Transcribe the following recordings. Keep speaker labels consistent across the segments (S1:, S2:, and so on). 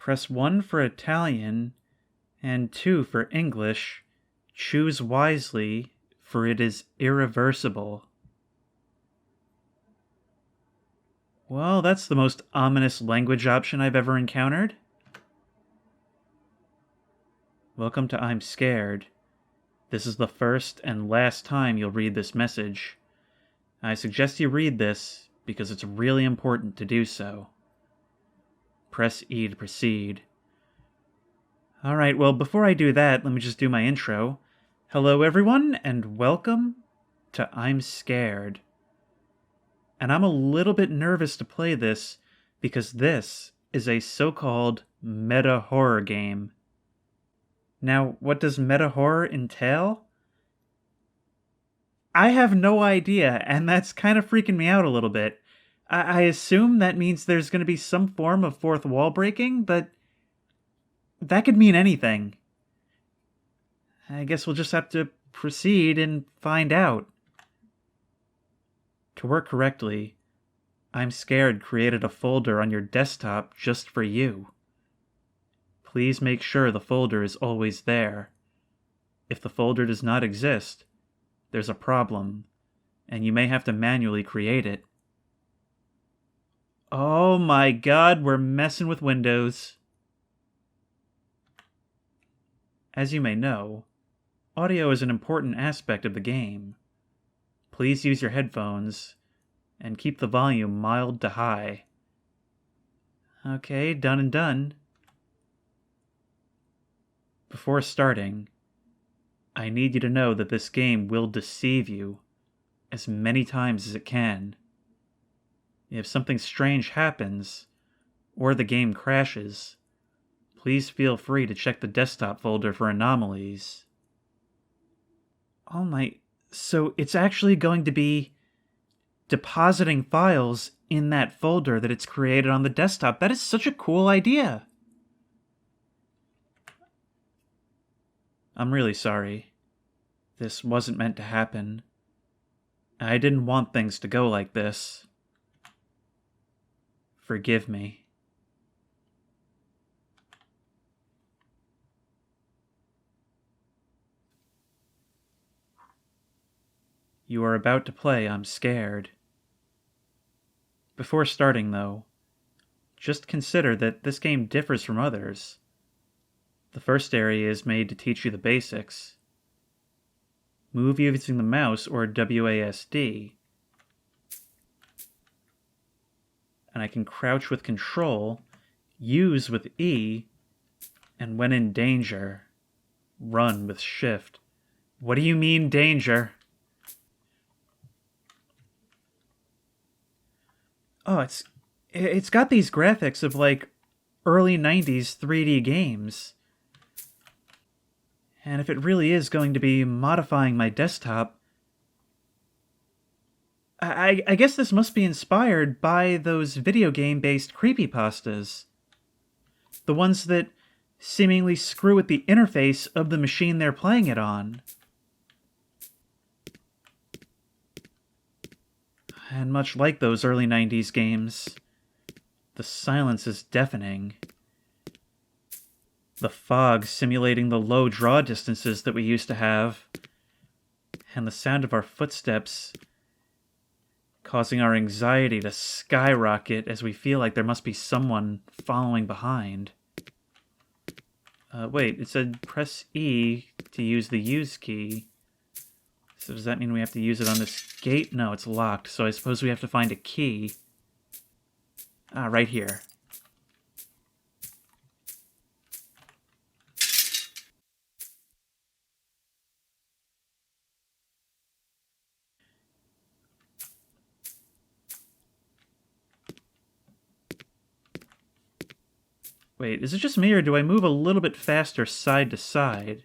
S1: Press 1 for Italian and 2 for English. Choose wisely, for it is irreversible. Well, that's the most ominous language option I've ever encountered. Welcome to I'm Scared. This is the first and last time you'll read this message. I suggest you read this because it's really important to do so. Press E to proceed. Alright, well, before I do that, let me just do my intro. Hello, everyone, and welcome to I'm Scared. And I'm a little bit nervous to play this because this is a so-called meta-horror game. Now, what does meta-horror entail? I have no idea, and that's kind of freaking me out a little bit. I assume that means there's going to be some form of fourth wall breaking, but that could mean anything. I guess we'll just have to proceed and find out. To work correctly, I'm Scared created a folder on your desktop just for you. Please make sure the folder is always there. If the folder does not exist, there's a problem, and you may have to manually create it. Oh my god, we're messing with Windows. As you may know, audio is an important aspect of the game. Please use your headphones and keep the volume mild to high. Okay, done and done. Before starting, I need you to know that this game will deceive you as many times as it can. If something strange happens, or the game crashes, please feel free to check the desktop folder for anomalies. Oh my, so it's actually going to be depositing files in that folder that it's created on the desktop. That is such a cool idea. I'm really sorry. This wasn't meant to happen. I didn't want things to go like this. Forgive me. You are about to play I'm Scared. Before starting, though, just consider that this game differs from others. The first area is made to teach you the basics. Move using the mouse or WASD. And I can crouch with Control, use with E, and when in danger, run with Shift. What do you mean, danger? Oh, it's got these graphics of, like, early 90s 3D games. And if it really is going to be modifying my desktop, I guess this must be inspired by those video game-based creepypastas. The ones that seemingly screw with the interface of the machine they're playing it on. And much like those early 90s games, the silence is deafening. The fog simulating the low draw distances that we used to have, and the sound of our footsteps causing our anxiety to skyrocket as we feel like there must be someone following behind. Wait, it said press E to use the use key. So does that mean we have to use it on this gate? No, it's locked, so I suppose we have to find a key. Ah, right here. Wait, is it just me, or do I move a little bit faster side to side?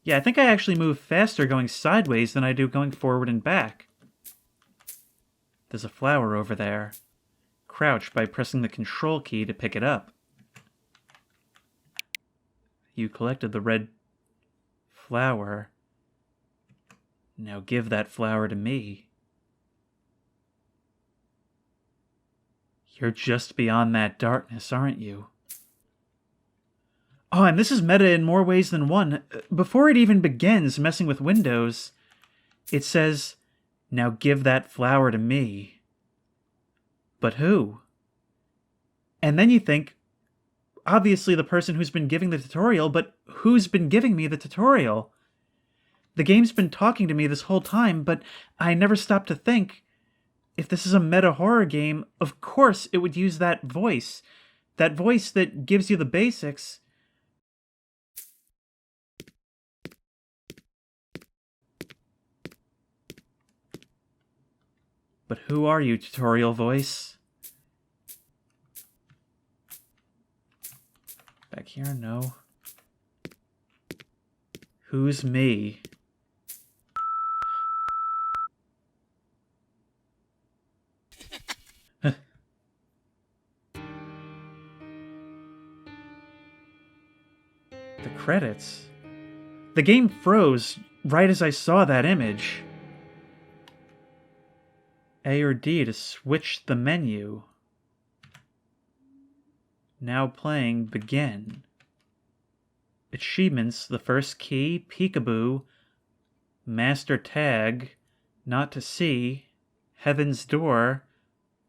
S1: Yeah, I think I actually move faster going sideways than I do going forward and back. There's a flower over there. Crouch by pressing the Control key to pick it up. You collected the red flower. Now give that flower to me. You're just beyond that darkness, aren't you? Oh, and this is meta in more ways than one. Before it even begins messing with windows, it says, "Now give that flower to me." But who? And then you think, obviously the person who's been giving the tutorial, but who's been giving me the tutorial? The game's been talking to me this whole time, but I never stopped to think, if this is a meta horror game, of course it would use that voice that gives you the basics. But who are you, tutorial voice? Back here, no. Who's me? The credits. The game froze right as I saw that image. A or D to switch the menu. Now playing begin. Achievements, the first key, peekaboo, master tag, not to see, heaven's door,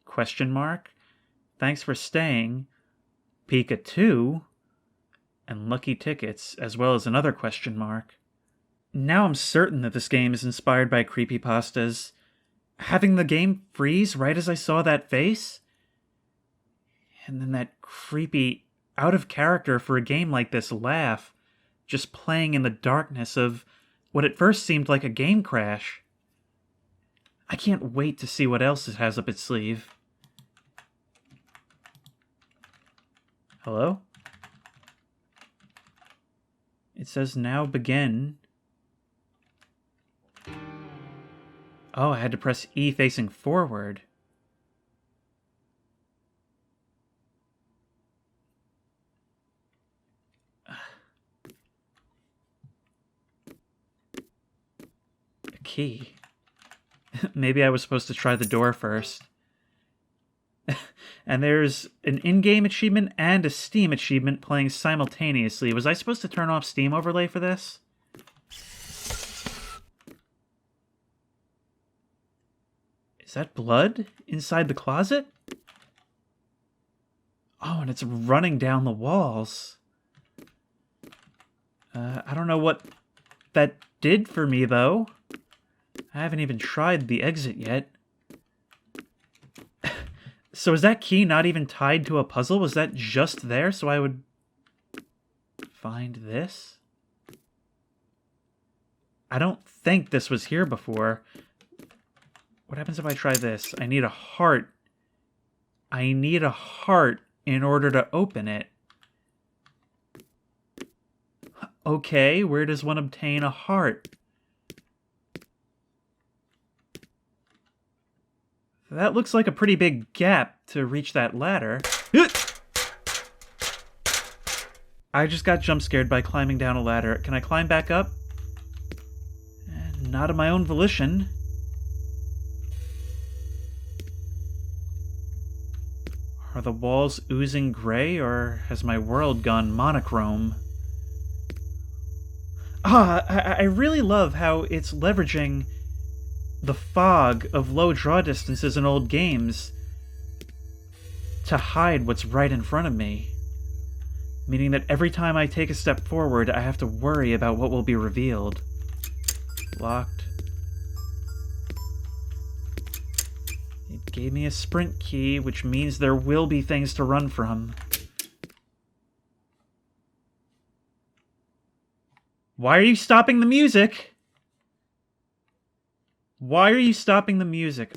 S1: question mark, thanks for staying, Pika 2, and lucky tickets, as well as another question mark. Now I'm certain that this game is inspired by creepypastas. Having the game freeze right as I saw that face? And then that creepy, out of character for a game like this laugh, just playing in the darkness of what at first seemed like a game crash. I can't wait to see what else it has up its sleeve. Hello? It says now begin. Oh, I had to press E facing forward. A key. Maybe I was supposed to try the door first. And there's an in-game achievement and a Steam achievement playing simultaneously. Was I supposed to turn off Steam overlay for this? Is that blood inside the closet? Oh, and it's running down the walls. I don't know what that did for me, though. I haven't even tried the exit yet. So is that key not even tied to a puzzle? Was that just there so I would find this? I don't think this was here before. What happens if I try this? I need a heart. I need a heart in order to open it. Okay, where does one obtain a heart? That looks like a pretty big gap to reach that ladder. I just got jump scared by climbing down a ladder. Can I climb back up? Not of my own volition. Are the walls oozing gray, or has my world gone monochrome? I really love how it's leveraging the fog of low draw distances in old games to hide what's right in front of me. Meaning that every time I take a step forward, I have to worry about what will be revealed. Locked. It gave me a sprint key, which means there will be things to run from. Why are you stopping the music? Why are you stopping the music?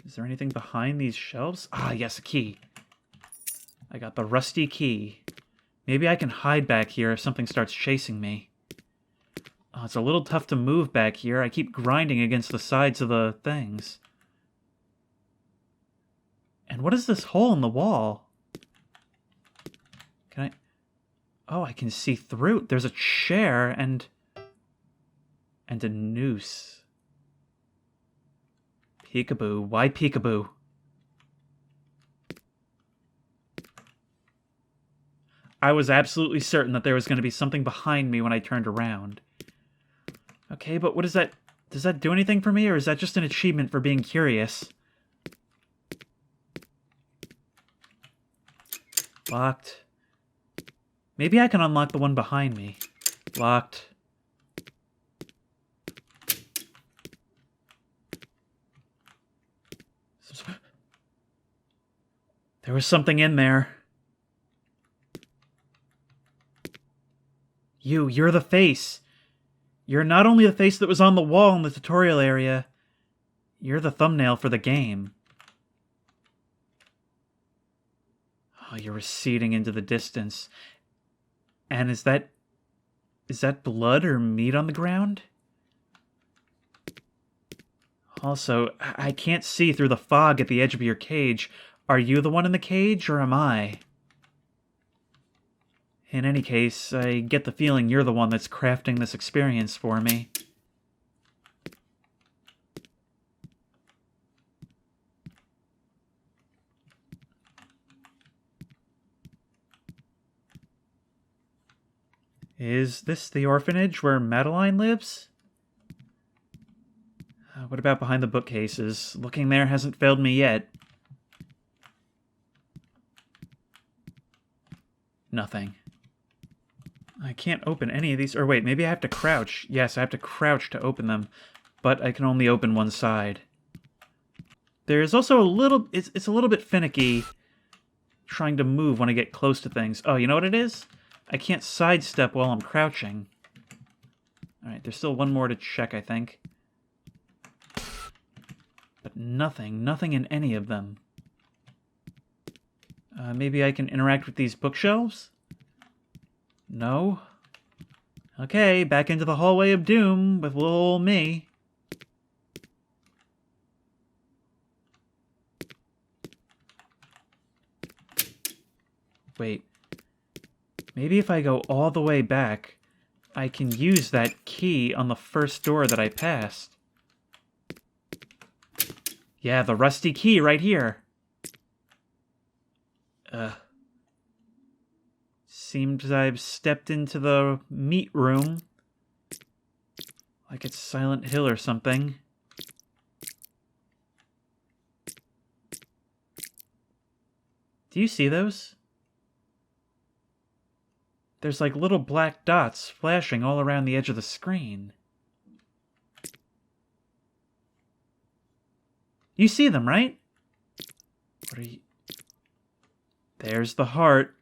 S1: Is there anything behind these shelves? Ah, yes, a key. I got the rusty key. Maybe I can hide back here if something starts chasing me. Oh, it's a little tough to move back here. I keep grinding against the sides of the things. And what is this hole in the wall? Can I... Oh, I can see through. There's a chair and a noose. Peekaboo. Why peekaboo? I was absolutely certain that there was going to be something behind me when I turned around. Okay, but what is that? Does that do anything for me, or is that just an achievement for being curious? Locked. Maybe I can unlock the one behind me. Locked. There was something in there. You're the face. You're not only the face that was on the wall in the tutorial area, you're the thumbnail for the game. Oh, you're receding into the distance. And is that blood or meat on the ground? Also, I can't see through the fog at the edge of your cage. Are you the one in the cage, or am I? In any case, I get the feeling you're the one that's crafting this experience for me. Is this the orphanage where Madeline lives? What about behind the bookcases? Looking there hasn't failed me yet. Nothing. I can't open any of these. Or wait, maybe I have to crouch. Yes, I have to crouch to open them. But I can only open one side. There's also a little... It's a little bit finicky trying to move when I get close to things. Oh, you know what it is? I can't sidestep while I'm crouching. Alright, there's still one more to check, I think. But nothing in any of them. Maybe I can interact with these bookshelves? No? Okay, back into the hallway of doom with little old me. Wait. Maybe if I go all the way back, I can use that key on the first door that I passed. Yeah, the rusty key right here. Seems I've stepped into the meat room. Like it's Silent Hill or something. Do you see those? There's like little black dots flashing all around the edge of the screen. You see them, right? What are you... There's the heart.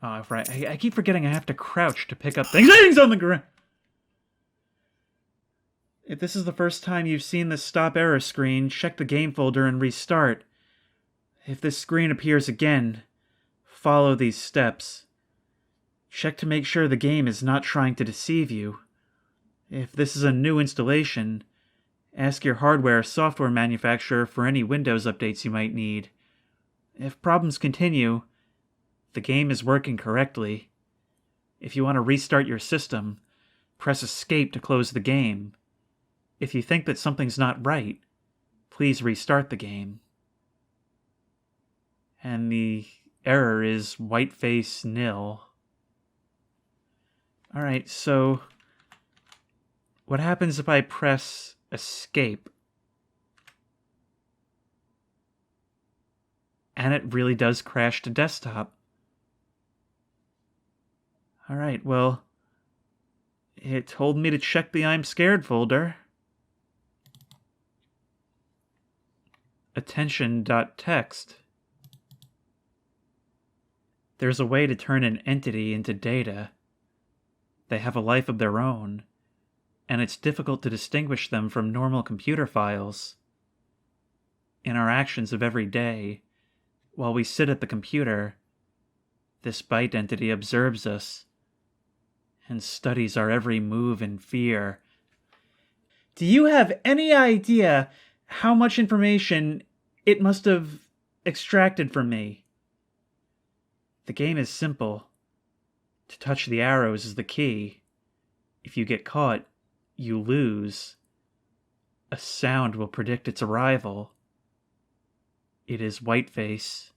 S1: Oh, right. I keep forgetting I have to crouch to pick up things on the ground. If this is the first time you've seen this stop error screen, check the game folder and restart. If this screen appears again, follow these steps. Check to make sure the game is not trying to deceive you. If this is a new installation, ask your hardware or software manufacturer for any Windows updates you might need. If problems continue, the game is working correctly. If you want to restart your system, press Escape to close the game. If you think that something's not right, please restart the game. And the error is whiteface nil. Alright, so what happens if I press Escape? And it really does crash to desktop. Alright, well, it told me to check the I'm Scared folder. Attention.txt. There's a way to turn an entity into data. They have a life of their own, and it's difficult to distinguish them from normal computer files. In our actions of every day, while we sit at the computer, this byte entity observes us and studies our every move in fear. Do you have any idea how much information it must have extracted from me? The game is simple. To touch the arrows is the key. If you get caught, you lose. A sound will predict its arrival. It is Whiteface.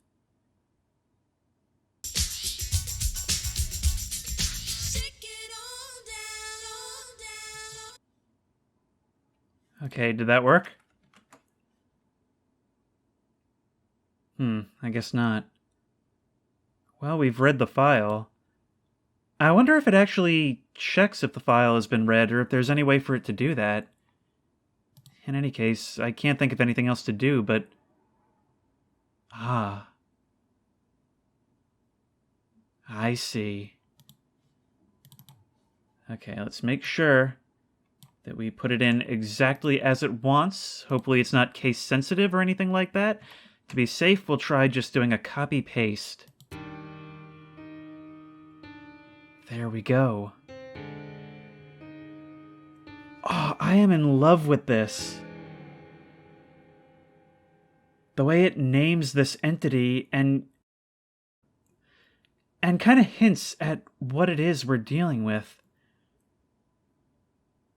S1: Okay, did that work? I guess not. Well, we've read the file. I wonder if it actually checks if the file has been read, or if there's any way for it to do that. In any case, I can't think of anything else to do, but... Ah. I see. Okay, let's make sure that we put it in exactly as it wants. Hopefully it's not case sensitive or anything like that. To be safe, we'll try just doing a copy-paste. There we go. Oh, I am in love with this. The way it names this entity and kind of hints at what it is we're dealing with.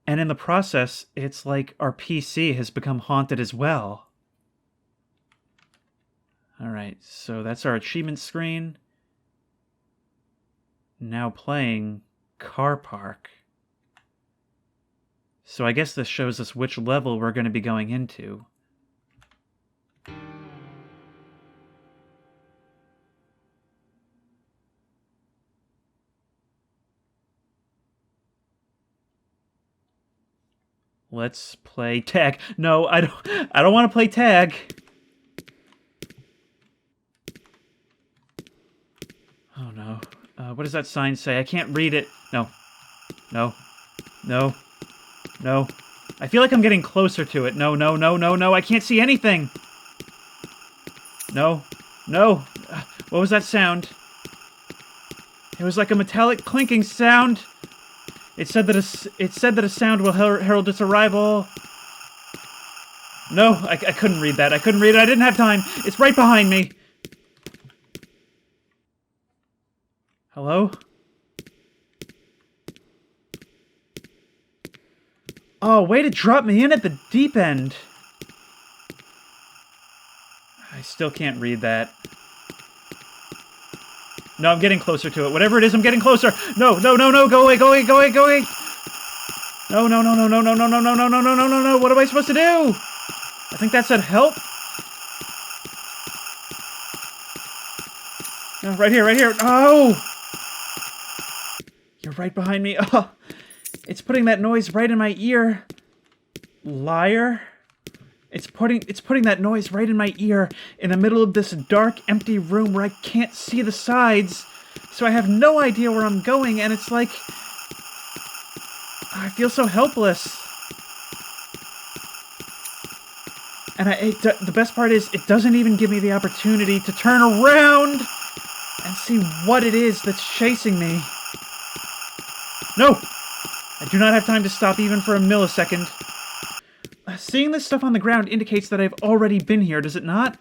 S1: And in the process, it's like our PC has become haunted as well. Alright, so that's our achievement screen. Now playing Car Park. So I guess this shows us which level we're going to be going into. Let's play tag. No, I don't want to play tag. Oh no. What does that sign say? I can't read it. No. No. No. No. I feel like I'm getting closer to it. No, no, no, no, no. I can't see anything. No. No. What was that sound? It was like a metallic clinking sound. It said that a sound will herald its arrival. No, I couldn't read that. I couldn't read it. I didn't have time. It's right behind me. Hello? Oh, way to drop me in at the deep end. I still can't read that. No, I'm getting closer to it. Whatever it is, I'm getting closer. No, no, no, no. Go away, go away, go away, go away. No, no, no, no, no, no, no, no, no, no, no, no, no, no, no. What am I supposed to do? I think that said help. No, right here, right here. Oh! You're right behind me. Oh, it's putting that noise right in my ear. Liar. It's putting that noise right in my ear in the middle of this dark, empty room where I can't see the sides. So I have no idea where I'm going, and it's like... I feel so helpless. And the best part is, it doesn't even give me the opportunity to turn around and see what it is that's chasing me. No! I do not have time to stop even for a millisecond. Seeing this stuff on the ground indicates that I've already been here, does it not?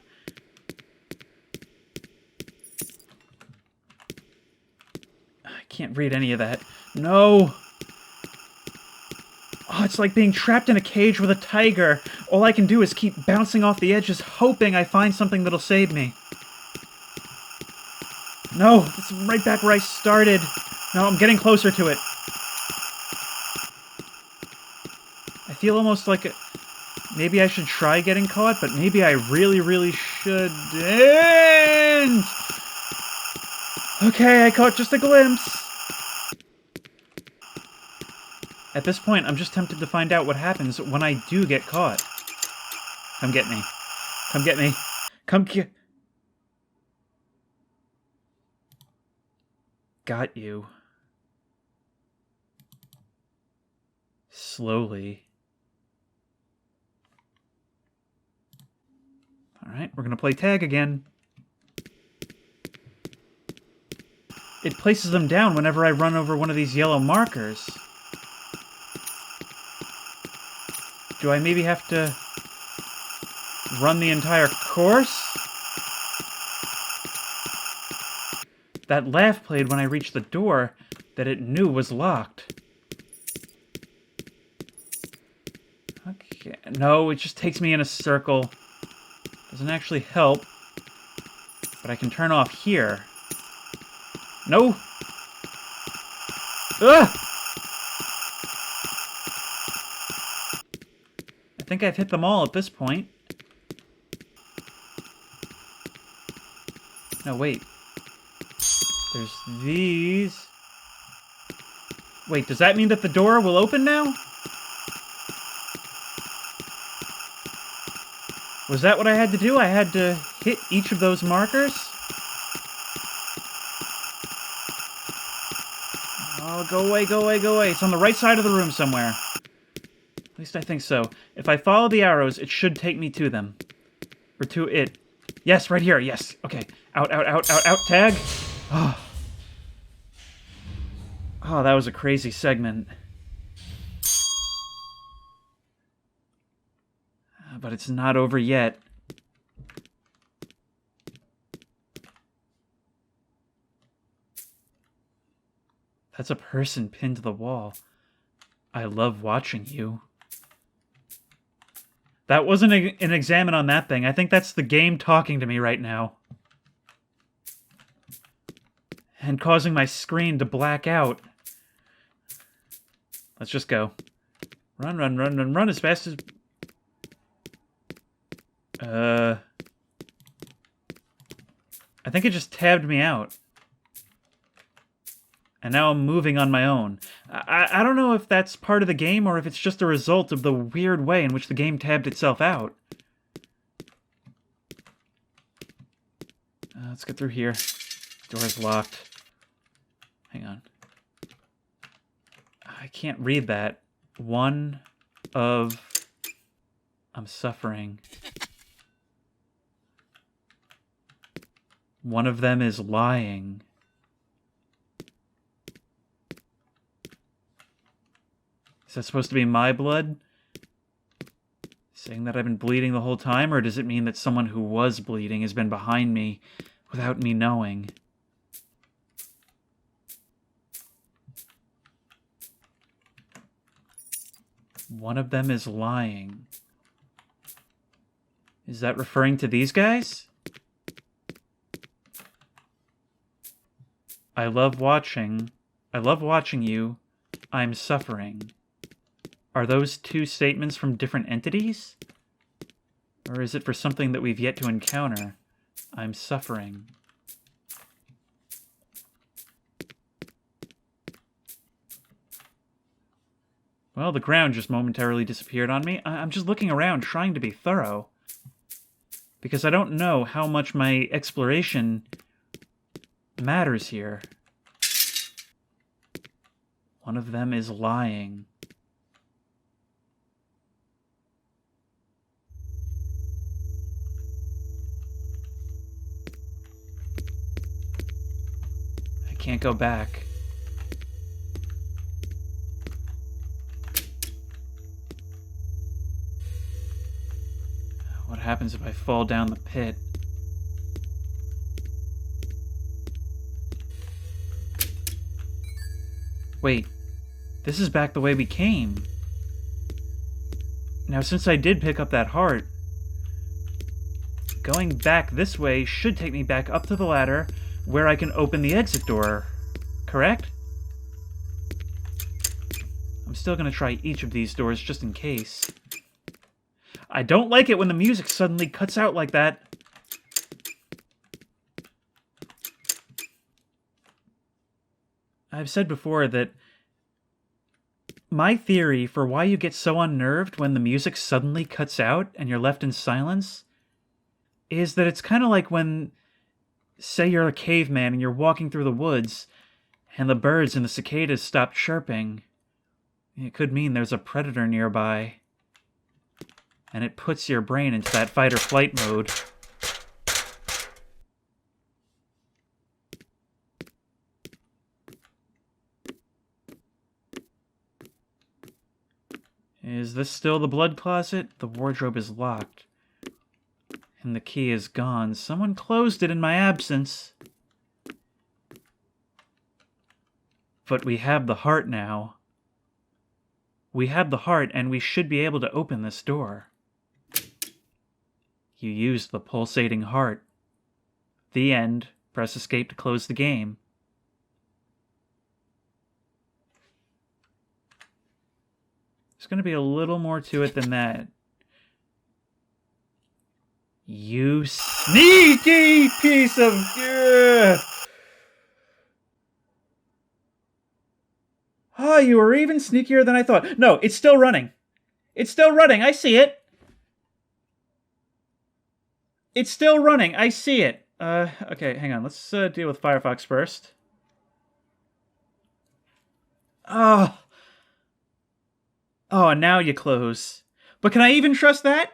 S1: I can't read any of that. No! Oh, it's like being trapped in a cage with a tiger. All I can do is keep bouncing off the edges, hoping I find something that'll save me. No, it's right back where I started. No, I'm getting closer to it. I feel almost like maybe I should try getting caught, but maybe I really, really shouldn't. Okay, I caught just a glimpse. At this point, I'm just tempted to find out what happens when I do get caught. Come get me. Come get me. Come get... Got you. Slowly. Alright, we're gonna play tag again. It places them down whenever I run over one of these yellow markers. Do I maybe have to run the entire course? That laugh played when I reached the door that it knew was locked. Okay, No, it just takes me in a circle. Doesn't actually help. But I can turn off here. No! Ugh! I think I've hit them all at this point. No, wait. There's these. Wait, does that mean that the door will open now? Was that what I had to do? I had to hit each of those markers? Oh, go away, go away, go away. It's on the right side of the room somewhere. At least I think so. If I follow the arrows, it should take me to them. Or to it. Yes, right here, yes. Okay. Out, out, out, out, out, tag. Oh. Oh, that was a crazy segment. But it's not over yet. That's a person pinned to the wall. I love watching you. That wasn't an examine on that thing. I think that's the game talking to me right now. And causing my screen to black out. Let's just go. Run, run, run, run, run as fast as... I think it just tabbed me out. And now I'm moving on my own. I don't know if that's part of the game or if it's just a result of the weird way in which the game tabbed itself out. Let's get through here. Door's locked. Hang on. I can't read that. One of... I'm suffering. One of them is lying. Is that supposed to be my blood? Saying that I've been bleeding the whole time, or does it mean that someone who was bleeding has been behind me without me knowing? One of them is lying. Is that referring to these guys? I love watching you. I'm suffering. Are those two statements from different entities? Or is it for something that we've yet to encounter? I'm suffering. Well, the ground just momentarily disappeared on me. I'm just looking around, trying to be thorough. Because I don't know how much my exploration matters here. One of them is lying. I can't go back. What happens if I fall down the pit? Wait, this is back the way we came. Now, since I did pick up that heart, going back this way should take me back up to the ladder where I can open the exit door, correct? I'm still going to try each of these doors just in case. I don't like it when the music suddenly cuts out like that. I've said before that my theory for why you get so unnerved when the music suddenly cuts out and you're left in silence is that it's kind of like when, say you're a caveman and you're walking through the woods and the birds and the cicadas stop chirping. It could mean there's a predator nearby. And it puts your brain into that fight or flight mode. Is this still the blood closet? The wardrobe is locked. And the key is gone. Someone closed it in my absence. But we have the heart now. We have the heart, and we should be able to open this door. You used the pulsating heart. The end. Press escape to close the game. There's going to be a little more to it than that. You sneaky piece of... Oh, you were even sneakier than I thought. No, it's still running. It's still running. I see it. It's still running. I see it. Okay, hang on. Let's deal with Firefox first. Oh. Oh, now you close. But can I even trust that?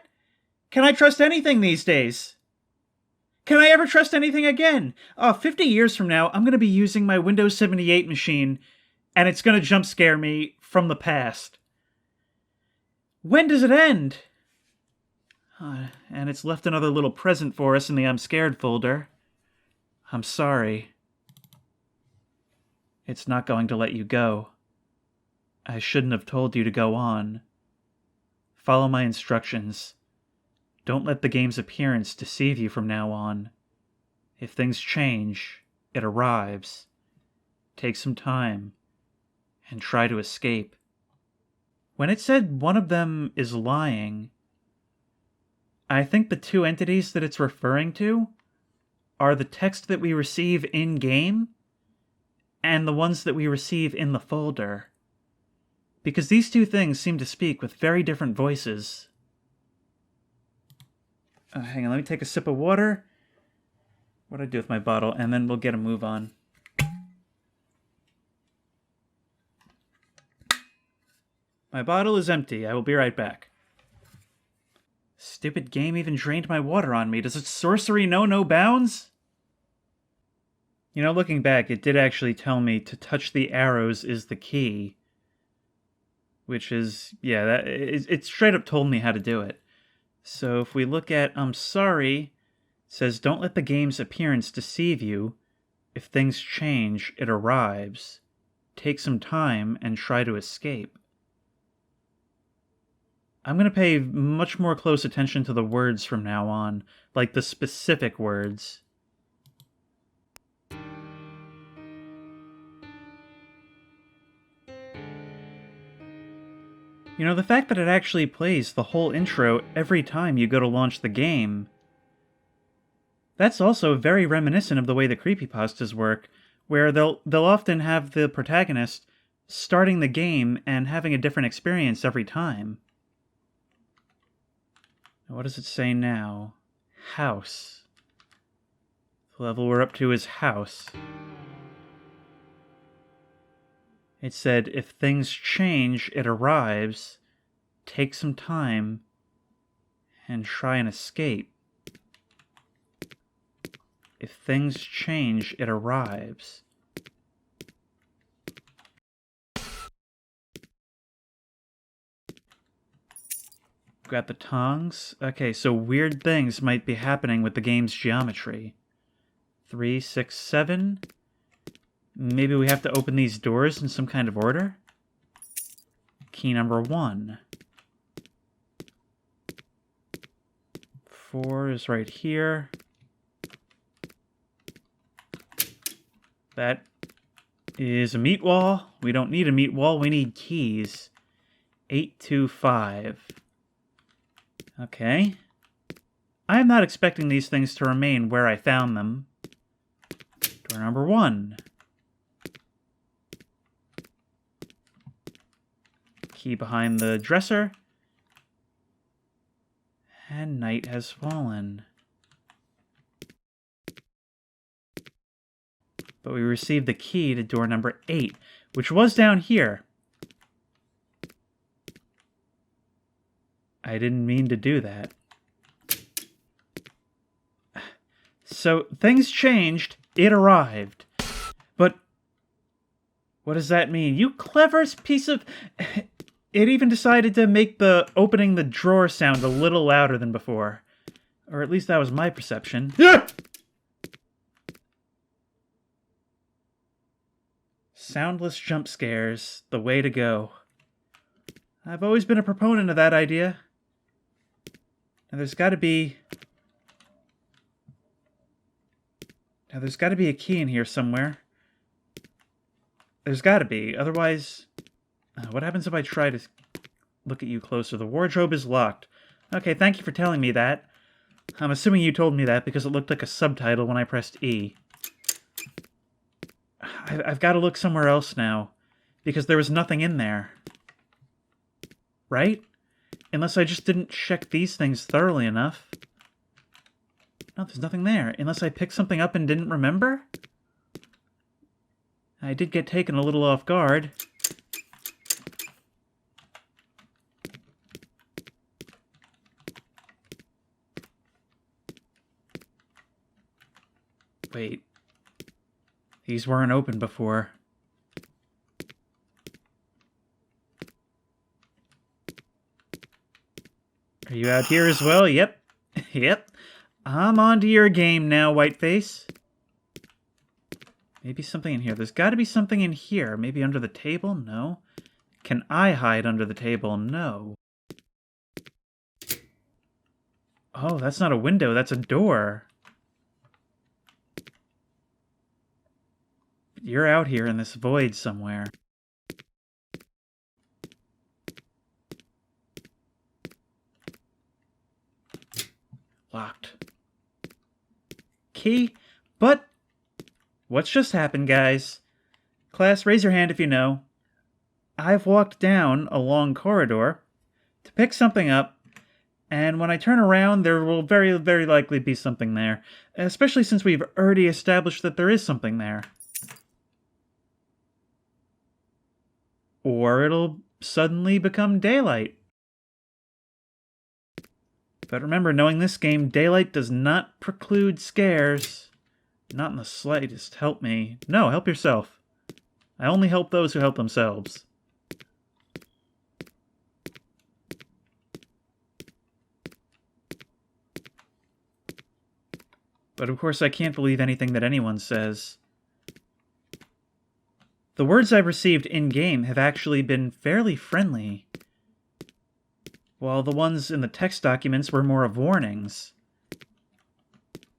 S1: Can I trust anything these days? Can I ever trust anything again? 50 years from now, I'm going to be using my Windows 78 machine, and it's going to jump scare me from the past. When does it end? And it's left another little present for us in the I'm Scared folder. I'm sorry. It's not going to let you go. I shouldn't have told you to go on. Follow my instructions. Don't let the game's appearance deceive you from now on. If things change, it arrives. Take some time, and try to escape. When it said one of them is lying, I think the two entities that it's referring to are the text that we receive in-game and the ones that we receive in the folder. Because these two things seem to speak with very different voices. Hang on, let me take a sip of water. What do I do with my bottle? And then we'll get a move on. My bottle is empty. I will be right back. Stupid game even drained my water on me. Does its sorcery know no bounds? You know, looking back, it did actually tell me to touch the arrows is the key. Which is, yeah, it straight up told me how to do it. So if we look at I'm sorry, it says don't let the game's appearance deceive you. If things change, it arrives. Take some time and try to escape. I'm going to pay much more close attention to the words from now on, like the specific words. You know, the fact that it actually plays the whole intro every time you go to launch the game, that's also very reminiscent of the way the creepypastas work, where they'll often have the protagonist starting the game and having a different experience every time. What does it say now? House. The level we're up to is house. It said, if things change, it arrives. Take some time and try and escape. If things change, it arrives. Got the tongs. Okay, so weird things might be happening with the game's geometry. 3, 6, 7. Maybe we have to open these doors in some kind of order? Key number 1. 4 is right here. That is a meat wall. We don't need a meat wall, we need keys. 8, 2, 5. Okay. I am not expecting these things to remain where I found them. Door number 1. Key behind the dresser. And night has fallen. But we received the key to door number 8, which was down here. I didn't mean to do that. So, things changed. It arrived. But what does that mean? You clever piece of... It even decided to make the opening the drawer sound a little louder than before. Or at least that was my perception. Soundless jump scares, the way to go. I've always been a proponent of that idea. Now there's got to be... Now there's got to be a key in here somewhere. There's got to be. Otherwise... what happens if I try to look at you closer? The wardrobe is locked. Okay, thank you for telling me that. I'm assuming you told me that because it looked like a subtitle when I pressed E. I've got to look somewhere else now, because there was nothing in there. Right? Unless I just didn't check these things thoroughly enough. No, there's nothing there. Unless I picked something up and didn't remember? I did get taken a little off guard. Wait. These weren't open before. Are you out here as well? Yep. Yep. I'm onto your game now, Whiteface. Maybe something in here. There's got to be something in here. Maybe under the table? No. Can I hide under the table? No. Oh, that's not a window. That's a door. You're out here in this void somewhere. Locked. Key? But... What's just happened, guys? Class, raise your hand if you know. I've walked down a long corridor to pick something up, and when I turn around, there will very, very likely be something there. Especially since we've already established that there is something there. Or it'll suddenly become daylight. But remember, knowing this game, daylight does not preclude scares. Not in the slightest. Help me. No, help yourself. I only help those who help themselves. But of course I can't believe anything that anyone says. The words I've received in-game have actually been fairly friendly, while the ones in the text documents were more of warnings.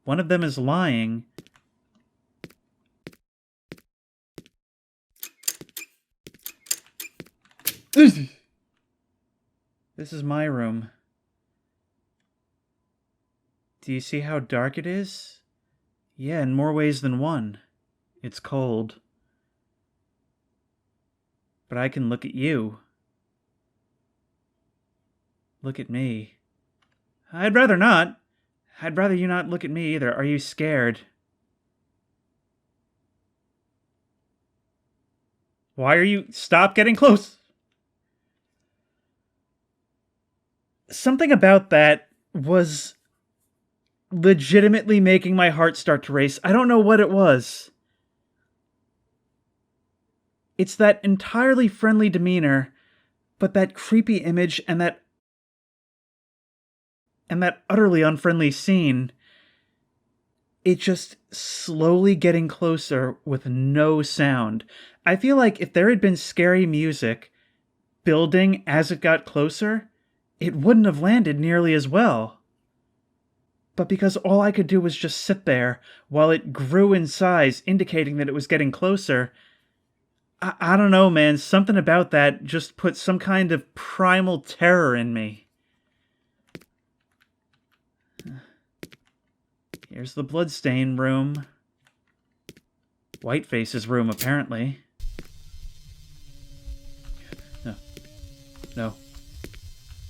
S1: One of them is lying. This is my room. Do you see how dark it is? Yeah, in more ways than one. It's cold. But I can look at you. Look at me. I'd rather not. I'd rather you not look at me either. Are you scared? Why are you... Stop getting close! Something about that was legitimately making my heart start to race. I don't know what it was. It's that entirely friendly demeanor, but that creepy image and that utterly unfriendly scene, it just slowly getting closer with no sound. I feel like if there had been scary music building as it got closer, it wouldn't have landed nearly as well. But because all I could do was just sit there while it grew in size, indicating that it was getting closer, I don't know, man. Something about that just put some kind of primal terror in me. Here's the bloodstain room. Whiteface's room, apparently. No. No.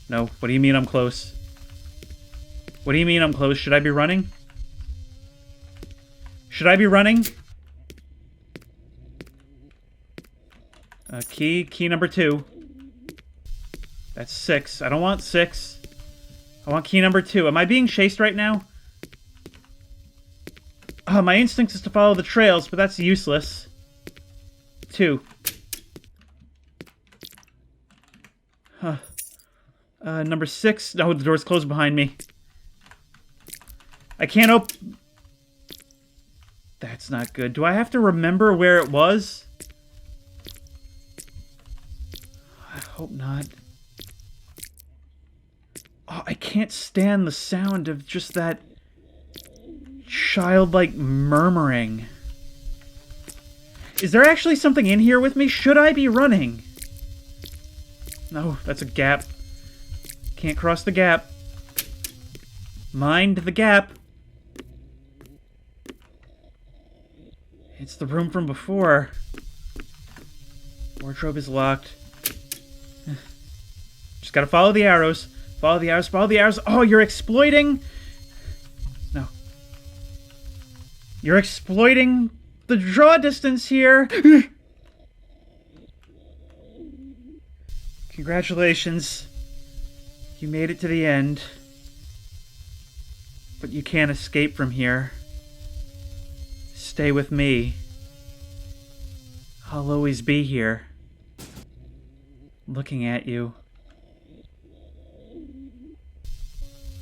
S1: No. What do you mean I'm close? What do you mean I'm close? Should I be running? Should I be running? Key number 2. That's 6. I don't want 6. I want key number 2. Am I being chased right now? My instinct is to follow the trails, but that's useless. 2. Number 6. No, the door's closed behind me. I can't open... That's not good. Do I have to remember where it was? I hope not. Oh, I can't stand the sound of just that childlike murmuring. Is there actually something in here with me? Should I be running? No, that's a gap. Can't cross the gap. Mind the gap. It's the room from before. Wardrobe is locked. Just gotta follow the arrows. Follow the arrows, follow the arrows. Oh, you're exploiting... No. You're exploiting the draw distance here. Congratulations. You made it to the end. But you can't escape from here. Stay with me. I'll always be here. Looking at you.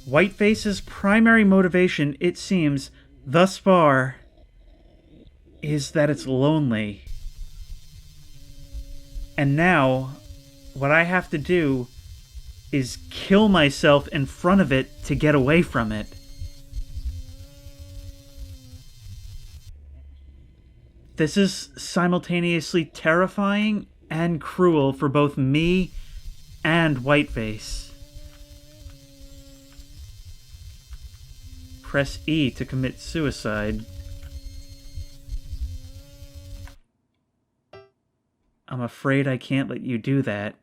S1: Whiteface's primary motivation, it seems, thus far, is that it's lonely. And now, what I have to do is kill myself in front of it to get away from it. This is simultaneously terrifying and cruel for both me and Whiteface. Press E to commit suicide. I'm afraid I can't let you do that.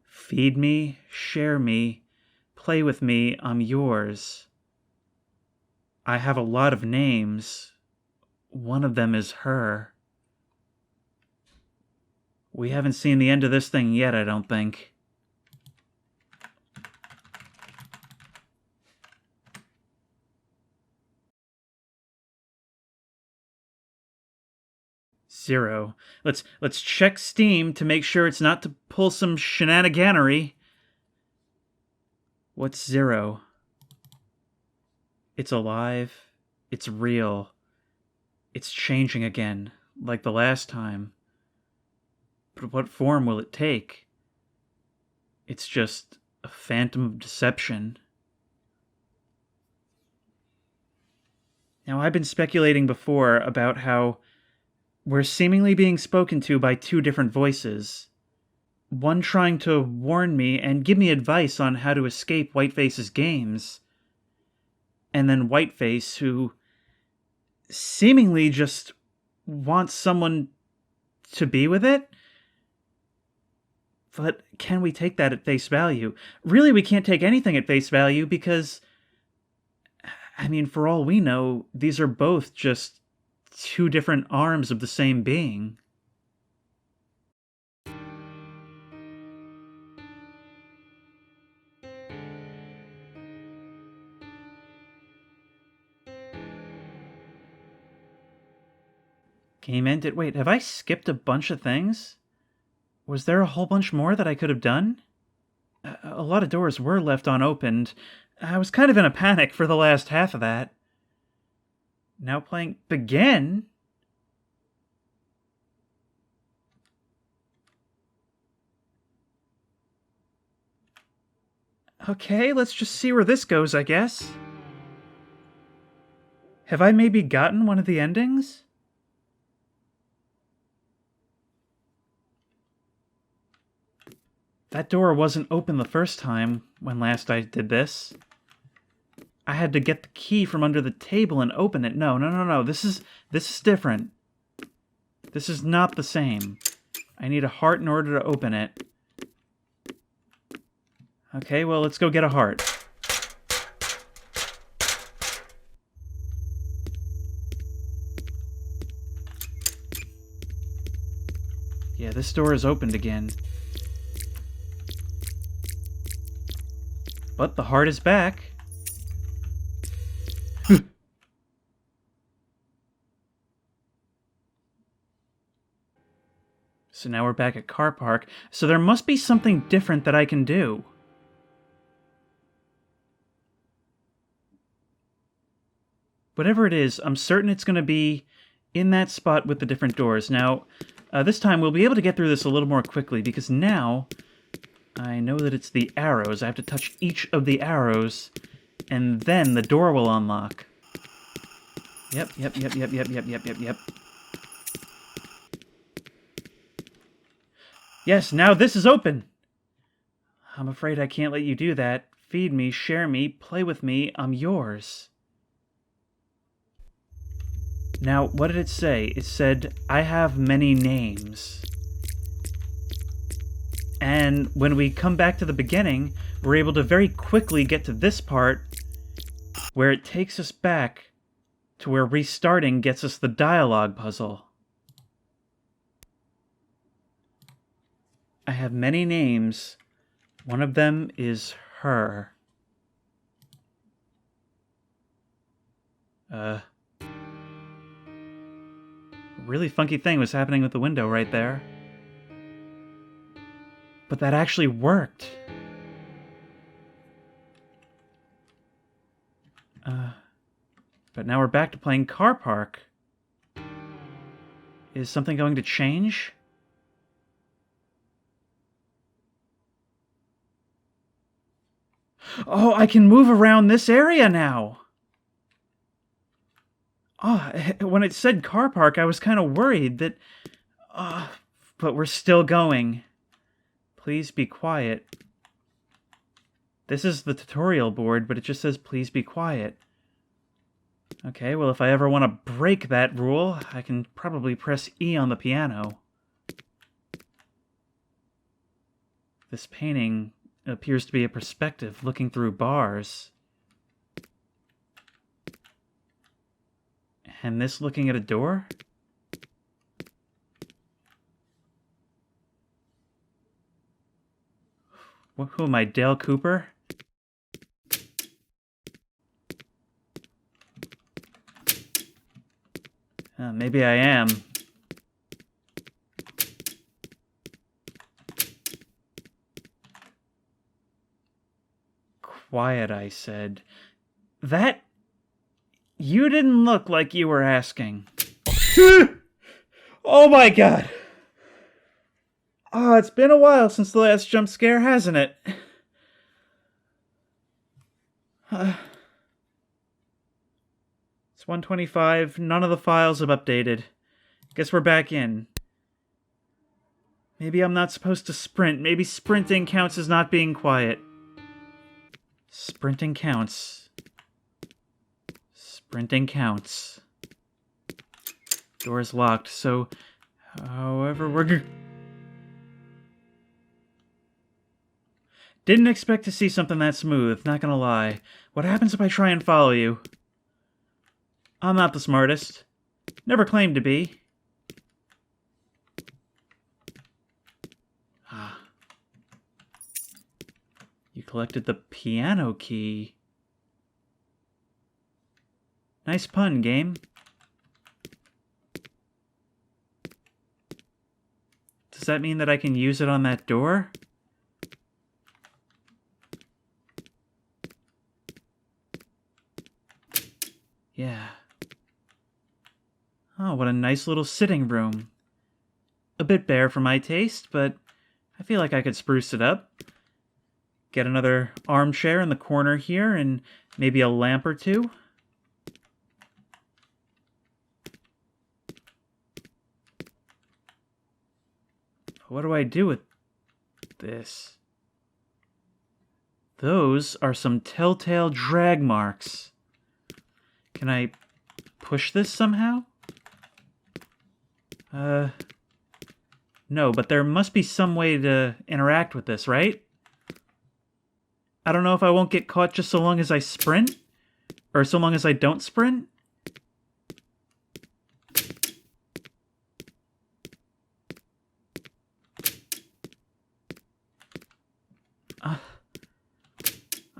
S1: Feed me, share me, play with me, I'm yours. I have a lot of names. One of them is her. We haven't seen the end of this thing yet, I don't think. Zero. Let's check Steam to make sure it's not to pull some shenaniganery. What's zero? It's alive. It's real. It's changing again, like the last time. But what form will it take? It's just a phantom of deception. Now, I've been speculating before about how we're seemingly being spoken to by two different voices. One trying to warn me and give me advice on how to escape Whiteface's games. And then Whiteface, who seemingly just wants someone to be with it? But can we take that at face value? Really, we can't take anything at face value because, I mean, for all we know, these are both just two different arms of the same being. Game ended. Wait, have I skipped a bunch of things? Was there a whole bunch more that I could have done? A lot of doors were left unopened. I was kind of in a panic for the last half of that. Now playing Begin? Okay, let's just see where this goes, I guess. Have I maybe gotten one of the endings? That door wasn't open the first time when last I did this. I had to get the key from under the table and open it. No. This is different. This is not the same. I need a heart in order to open it. Okay, well, let's go get a heart. Yeah, this door is opened again. But the heart is back. So now we're back at Car Park. So there must be something different that I can do. Whatever it is, I'm certain it's going to be in that spot with the different doors. Now, this time we'll be able to get through this a little more quickly, because now I know that it's the arrows. I have to touch each of the arrows, and then the door will unlock. Yep. Yes, now this is open! I'm afraid I can't let you do that. Feed me, share me, play with me, I'm yours. Now, what did it say? It said, I have many names. And when we come back to the beginning, we're able to very quickly get to this part where it takes us back to where restarting gets us the dialogue puzzle. I have many names. One of them is her. Really funky thing was happening with the window right there. But that actually worked. But now we're back to playing Car Park. Is something going to change? Oh, I can move around this area now! Oh, when it said Car Park, I was kind of worried that... but we're still going. Please be quiet. This is the tutorial board, but it just says please be quiet. Okay, well, if I ever want to break that rule, I can probably press E on the piano. This painting appears to be a perspective looking through bars. And this looking at a door? Who am I, Dale Cooper? Maybe I am. Quiet, I said. That... You didn't look like you were asking. Oh my god! Oh, it's been a while since the last jump scare, hasn't it? It's 1:25. None of the files have updated. Guess we're back in. Maybe I'm not supposed to sprint. Maybe sprinting counts as not being quiet. Sprinting counts. Sprinting counts. Door's locked, so... However, we're... Didn't expect to see something that smooth, not gonna lie. What happens if I try and follow you? I'm not the smartest. Never claimed to be. You collected the piano key. Nice pun, game. Does that mean that I can use it on that door? Yeah. Oh, what a nice little sitting room. A bit bare for my taste, but I feel like I could spruce it up. Get another armchair in the corner here, and maybe a lamp or two. What do I do with this? Those are some telltale drag marks. Can I push this somehow? No, but there must be some way to interact with this, right? I don't know if I won't get caught just so long as I sprint, or so long as I don't sprint.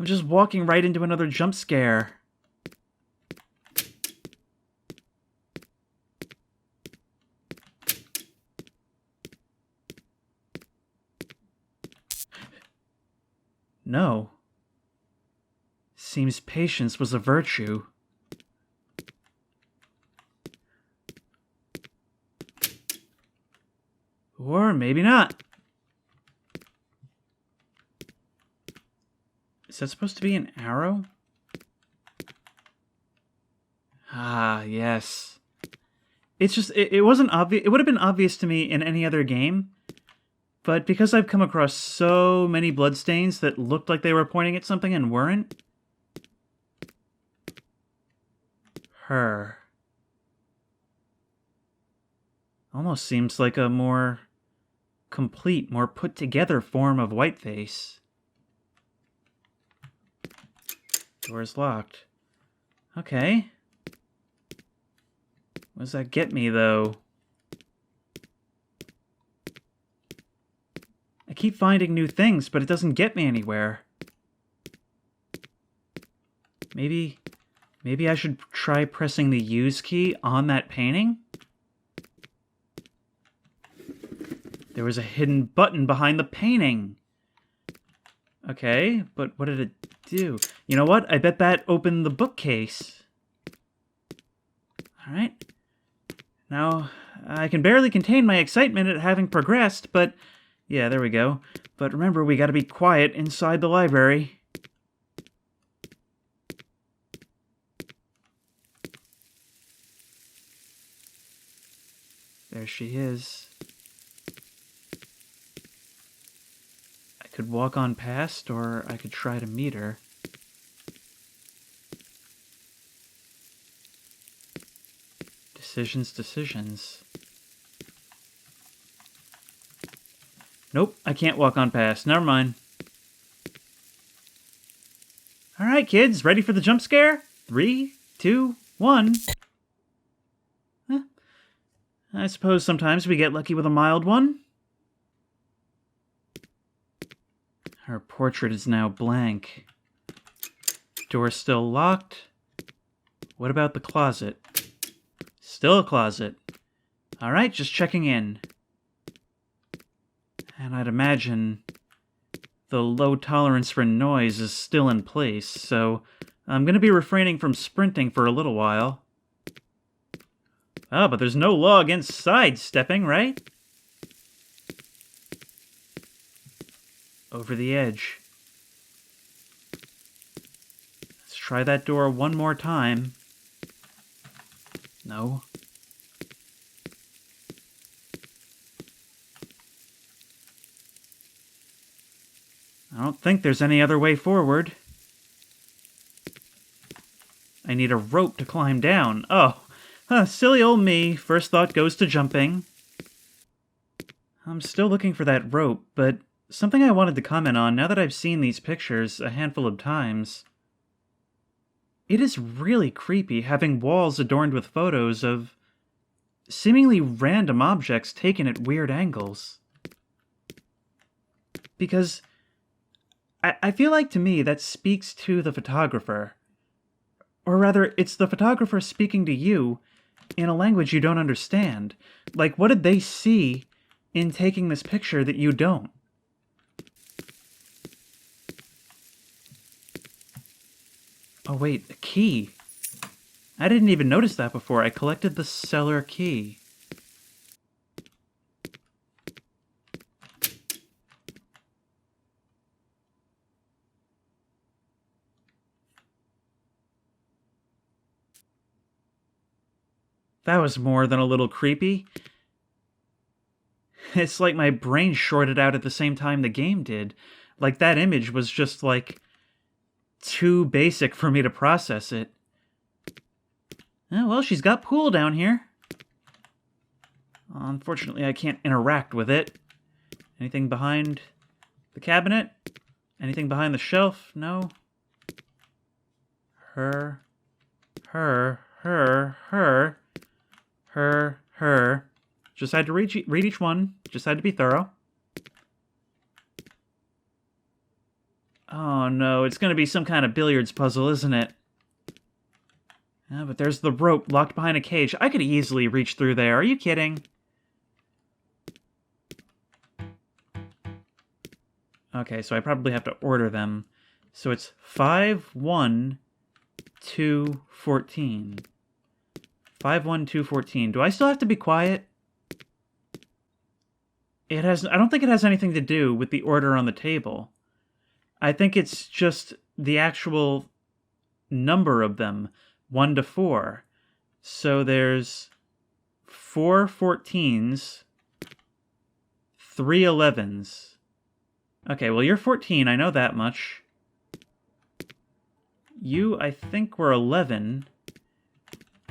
S1: I'm just walking right into another jump scare. No. Seems patience was a virtue. Or maybe not. that supposed to be an arrow? Ah, yes. It's just, it wasn't obvious. It would have been obvious to me in any other game, but because I've come across so many bloodstains that looked like they were pointing at something and weren't. Her. Almost seems like a more complete, more put-together form of whiteface. Door's locked. Okay. What does that get me, though? I keep finding new things, but it doesn't get me anywhere. Maybe I should try pressing the use key on that painting? There was a hidden button behind the painting. Okay, but what did it do? You know what? I bet that opened the bookcase. All right. Now, I can barely contain my excitement at having progressed, but... yeah, there we go. But remember, we gotta be quiet inside the library. There she is. I could walk on past, or I could try to meet her. Decisions. Nope, I can't walk on past. Never mind. Alright, kids, ready for the jump scare? 3, 2, 1. I suppose sometimes we get lucky with a mild one. Her portrait is now blank. Door still locked. What about the closet? Still a closet. Alright, just checking in. And I'd imagine the low tolerance for noise is still in place, so I'm going to be refraining from sprinting for a little while. Ah, but there's no law against sidestepping, right? Over the edge. Let's try that door one more time. No. I don't think there's any other way forward. I need a rope to climb down. Oh, silly old me. First thought goes to jumping. I'm still looking for that rope, but something I wanted to comment on now that I've seen these pictures a handful of times. It is really creepy having walls adorned with photos of seemingly random objects taken at weird angles. Because I feel like to me that speaks to the photographer. Or rather, it's the photographer speaking to you in a language you don't understand. Like, what did they see in taking this picture that you don't? Oh wait, a key. I didn't even notice that before. I collected the cellar key. That was more than a little creepy. It's like my brain shorted out at the same time the game did. Like, that image was just, like, too basic for me to process it. Oh, well, she's got pool down here. Unfortunately, I can't interact with it. Anything behind the cabinet? Anything behind the shelf? No. Her. Just had to read each one. Just had to be thorough. Oh no, it's going to be some kind of billiards puzzle, isn't it? Yeah, but there's the rope locked behind a cage. I could easily reach through there. Are you kidding? Okay, so I probably have to order them. So it's 5, 1, 2, 14. 5, 1, 2, 14. Do I still have to be quiet? I don't think it has anything to do with the order on the table. I think it's just the actual number of them, 1 to 4. So there's 4 14s, 3 11s. Okay, well, you're 14, I know that much. You, I think, were 11.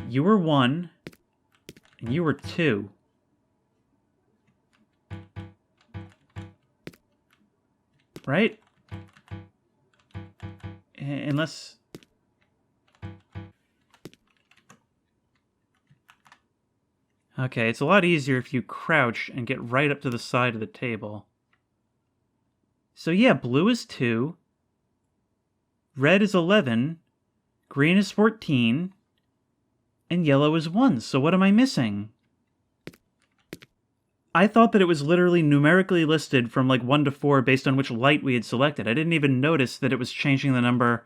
S1: You were 1. And you were 2. Right? Unless... Okay, it's a lot easier if you crouch and get right up to the side of the table. So yeah, blue is 2, red is 11, green is 14, and yellow is 1. So what am I missing? I thought that it was literally numerically listed from like 1 to 4 based on which light we had selected. I didn't even notice that it was changing the number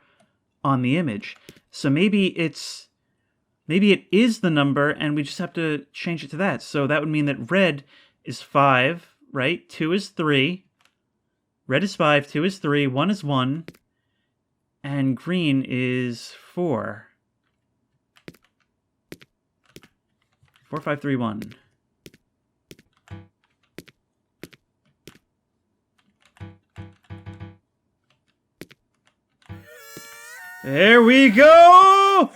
S1: on the image. So maybe it is the number and we just have to change it to that. So that would mean that red is 5, right? 2 is 3. Red is 5, 2 is 3, 1 is 1, and green is 4. 4, 5, 3, 1. There we go!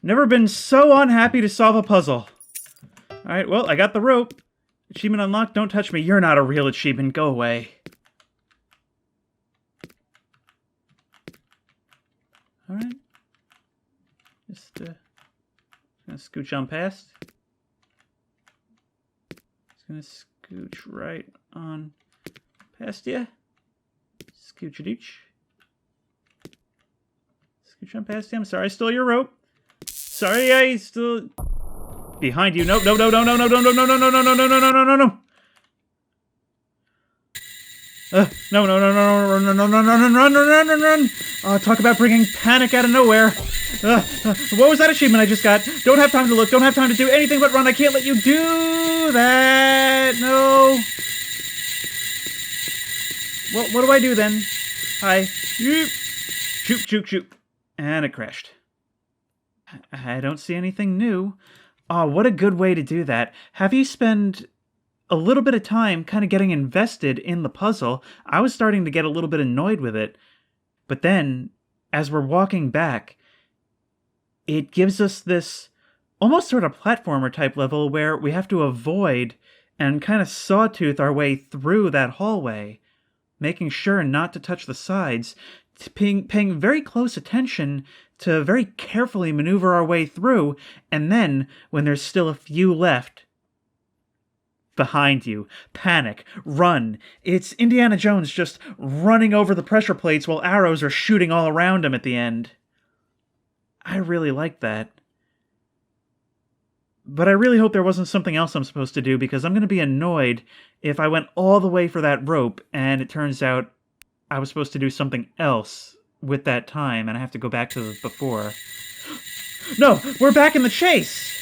S1: Never been so unhappy to solve a puzzle. Alright, well, I got the rope. Achievement unlocked, don't touch me. You're not a real achievement, go away. Alright. Just gonna scooch on past. Just gonna scooch right on past you. Scooch-a-dooch. Scooch on past you. I'm sorry I stole your rope. Sorry I stole... Behind you. Nope, no, no, no, no, no, no, no, no, no, no, no, no, no, no, no, no, no. No, no, no, no, no, no, no, no, no, no, no, no, no, no, no. Talk about bringing panic out of nowhere. What was that achievement I just got? Don't have time to look. Don't have time to do anything but run. I can't let you do that. No. What do I do then? Hi. Shoot, shoot, shoot. And it crashed. I don't see anything new. Oh, what a good way to do that. Have you spend a little bit of time kind of getting invested in the puzzle? I was starting to get a little bit annoyed with it. But then, as we're walking back, it gives us this almost sort of platformer type level where we have to avoid and kind of sawtooth our way through that hallway, making sure not to touch the sides, paying very close attention to very carefully maneuver our way through, and then, when there's still a few left, behind you, panic, run. It's Indiana Jones just running over the pressure plates while arrows are shooting all around him at the end. I really like that. But I really hope there wasn't something else I'm supposed to do, because I'm going to be annoyed if I went all the way for that rope, and it turns out I was supposed to do something else with that time, and I have to go back to before. No! We're back in the chase!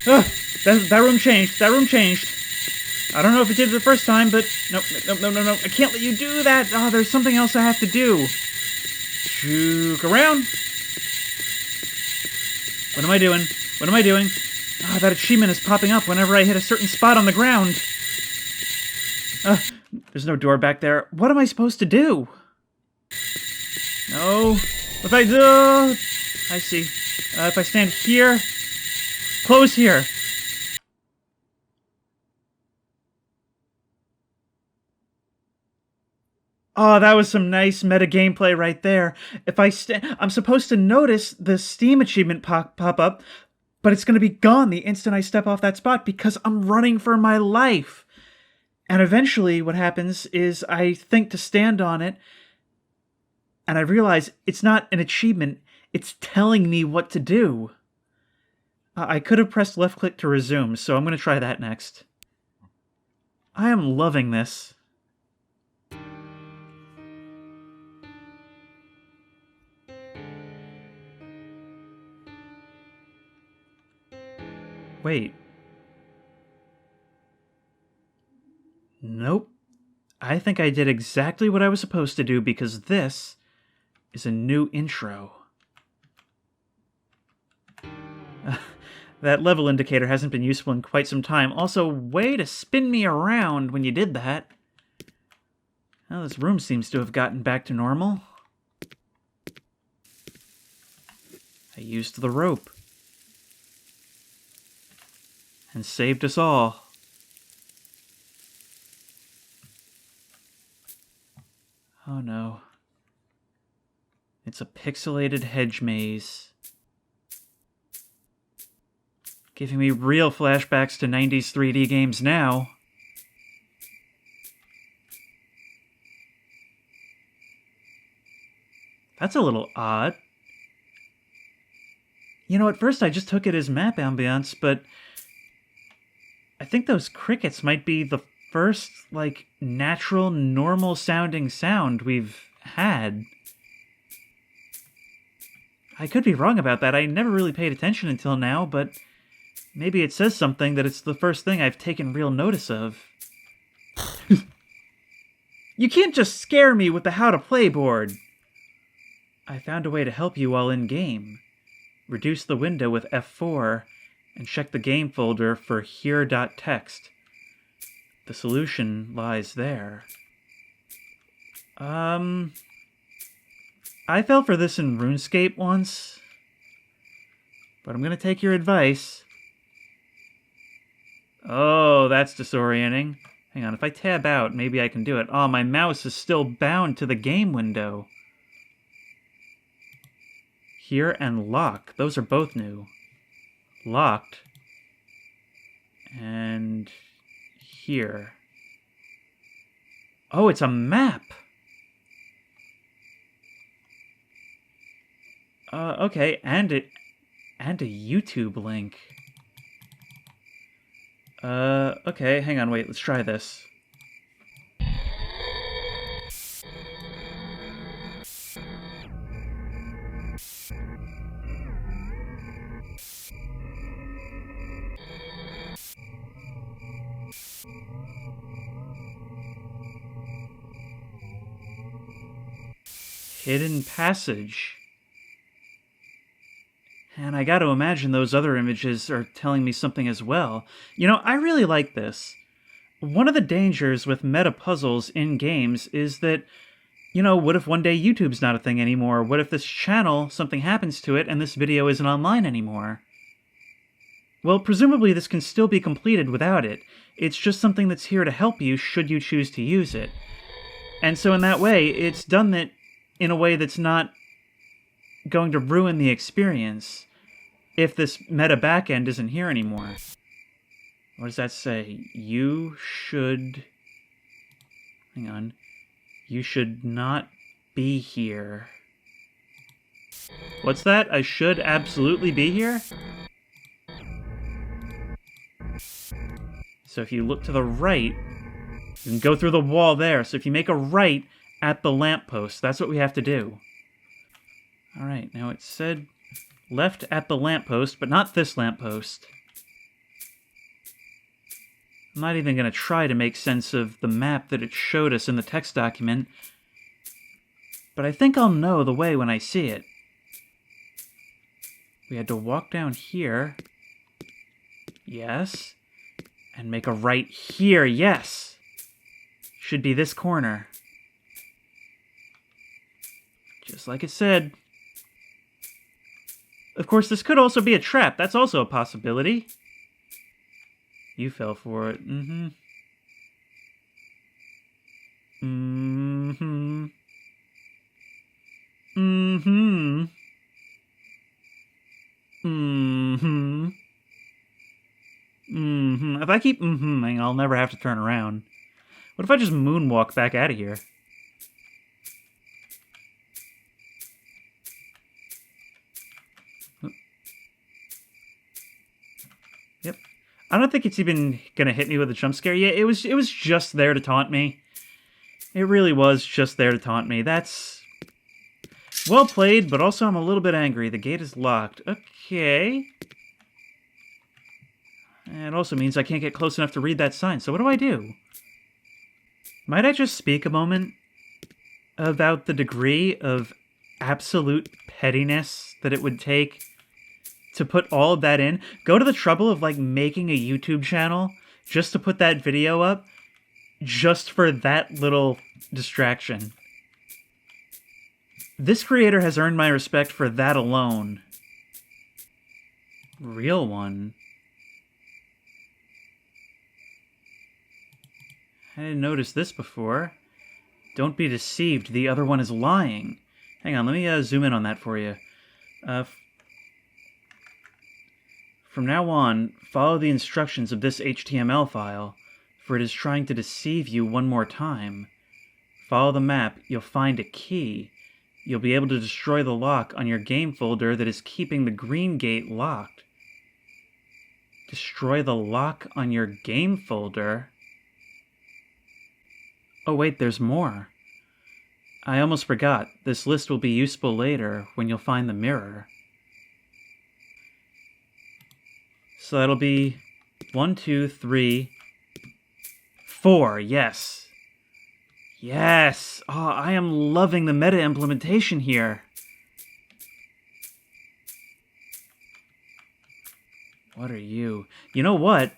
S1: That room changed. That room changed. I don't know if it did the first time, but... No. I can't let you do that! Oh, there's something else I have to do. Juke around. What am I doing? What am I doing? Oh, that achievement is popping up whenever I hit a certain spot on the ground. There's no door back there. What am I supposed to do? No. If I do... I see. If I stand here... Close here. Oh, that was some nice meta gameplay right there. If I'm supposed to notice the Steam achievement pop up, but it's going to be gone the instant I step off that spot because I'm running for my life. And eventually what happens is I think to stand on it, and I realize it's not an achievement, it's telling me what to do. I could have pressed left click to resume, so I'm going to try that next. I am loving this. Wait. Nope. I think I did exactly what I was supposed to do because this is a new intro. That level indicator hasn't been useful in quite some time. Also, way to spin me around when you did that. Well, this room seems to have gotten back to normal. I used the rope. And saved us all. Oh no. It's a pixelated hedge maze. Giving me real flashbacks to 90s 3D games now. That's a little odd. You know, at first I just took it as map ambience, but I think those crickets might be the first, like, natural, normal-sounding sound we've had. I could be wrong about that. I never really paid attention until now, but maybe it says something that it's the first thing I've taken real notice of. You can't just scare me with the how to play board! I found a way to help you while in-game. Reduce the window with F4, and check the game folder for here.txt. The solution lies there. I fell for this in RuneScape once, but I'm gonna take your advice. Oh, that's disorienting. Hang on, if I tab out, maybe I can do it. Oh, my mouse is still bound to the game window. Here and lock. Those are both new. Locked. And here. Oh, it's a map! Okay, and a YouTube link. Okay, hang on, wait, let's try this. Hidden passage. And I gotta imagine those other images are telling me something as well. You know, I really like this. One of the dangers with meta puzzles in games is that, you know, what if one day YouTube's not a thing anymore? What if this channel, something happens to it, and this video isn't online anymore? Well, presumably this can still be completed without it. It's just something that's here to help you should you choose to use it. And so in that way, it's done that in a way that's not going to ruin the experience if this meta backend isn't here anymore. What does that say? You should... Hang on. You should not be here. What's that? I should absolutely be here? So if you look to the right, you can go through the wall there. So if you make a right at the lamppost, that's what we have to do. Alright, now it said left at the lamppost, but not this lamppost. I'm not even going to try to make sense of the map that it showed us in the text document, but I think I'll know the way when I see it. We had to walk down here. Yes. And make a right here. Yes. Should be this corner. Just like it said. Of course, this could also be a trap. That's also a possibility. You fell for it. Mm-hmm. Mm-hmm. Mm-hmm. Mm-hmm. Mm-hmm. If I keep mm-hmm-ing, I'll never have to turn around. What if I just moonwalk back out of here? Yep. I don't think it's even gonna hit me with a jump scare yet. It was just there to taunt me. It really was just there to taunt me. That's well played, but also I'm a little bit angry. The gate is locked. Okay. It also means I can't get close enough to read that sign. So what do I do? Might I just speak a moment about the degree of absolute pettiness that it would take to put all of that in? Go to the trouble of, like, making a YouTube channel just to put that video up, just for that little distraction. This creator has earned my respect for that alone. Real one. I didn't notice this before. Don't be deceived, the other one is lying. Hang on, let me zoom in on that for you. From now on, follow the instructions of this HTML file, for it is trying to deceive you one more time. Follow the map, you'll find a key. You'll be able to destroy the lock on your game folder that is keeping the green gate locked. Destroy the lock on your game folder? Oh wait, there's more. I almost forgot. This list will be useful later when you'll find the mirror. So that'll be 1, 2, 3, 4. Yes. Yes. Oh, I am loving the meta implementation here. What are you? You know what?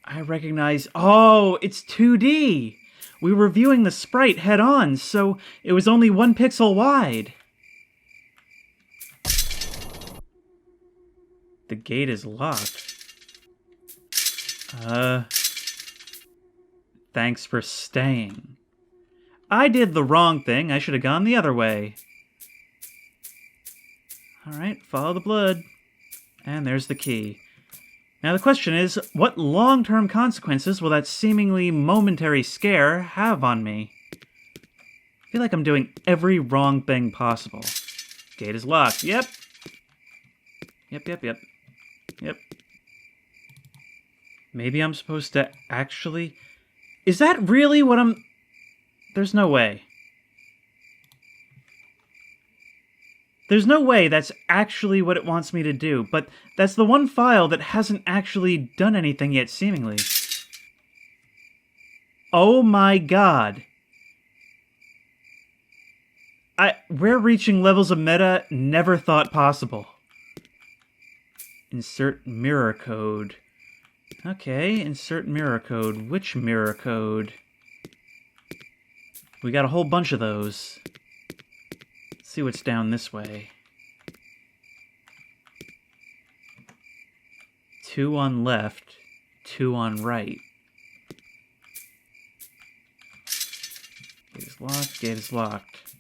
S1: I recognize... Oh, it's 2D! We were viewing the sprite head-on, so it was only 1 pixel wide. The gate is locked. Thanks for staying. I did the wrong thing. I should have gone the other way. Alright, follow the blood. And there's the key. Now the question is, what long-term consequences will that seemingly momentary scare have on me? I feel like I'm doing every wrong thing possible. Gate is locked. Yep. Yep. Maybe I'm supposed to actually... Is that really what I'm... There's no way. There's no way that's actually what it wants me to do, but that's the one file that hasn't actually done anything yet, seemingly. Oh my god. We're reaching levels of meta never thought possible. Insert mirror code. Okay, insert mirror code. Which mirror code? We got a whole bunch of those. Let's see what's down this way. 2 on left, 2 on right. Gate is locked, gate is locked.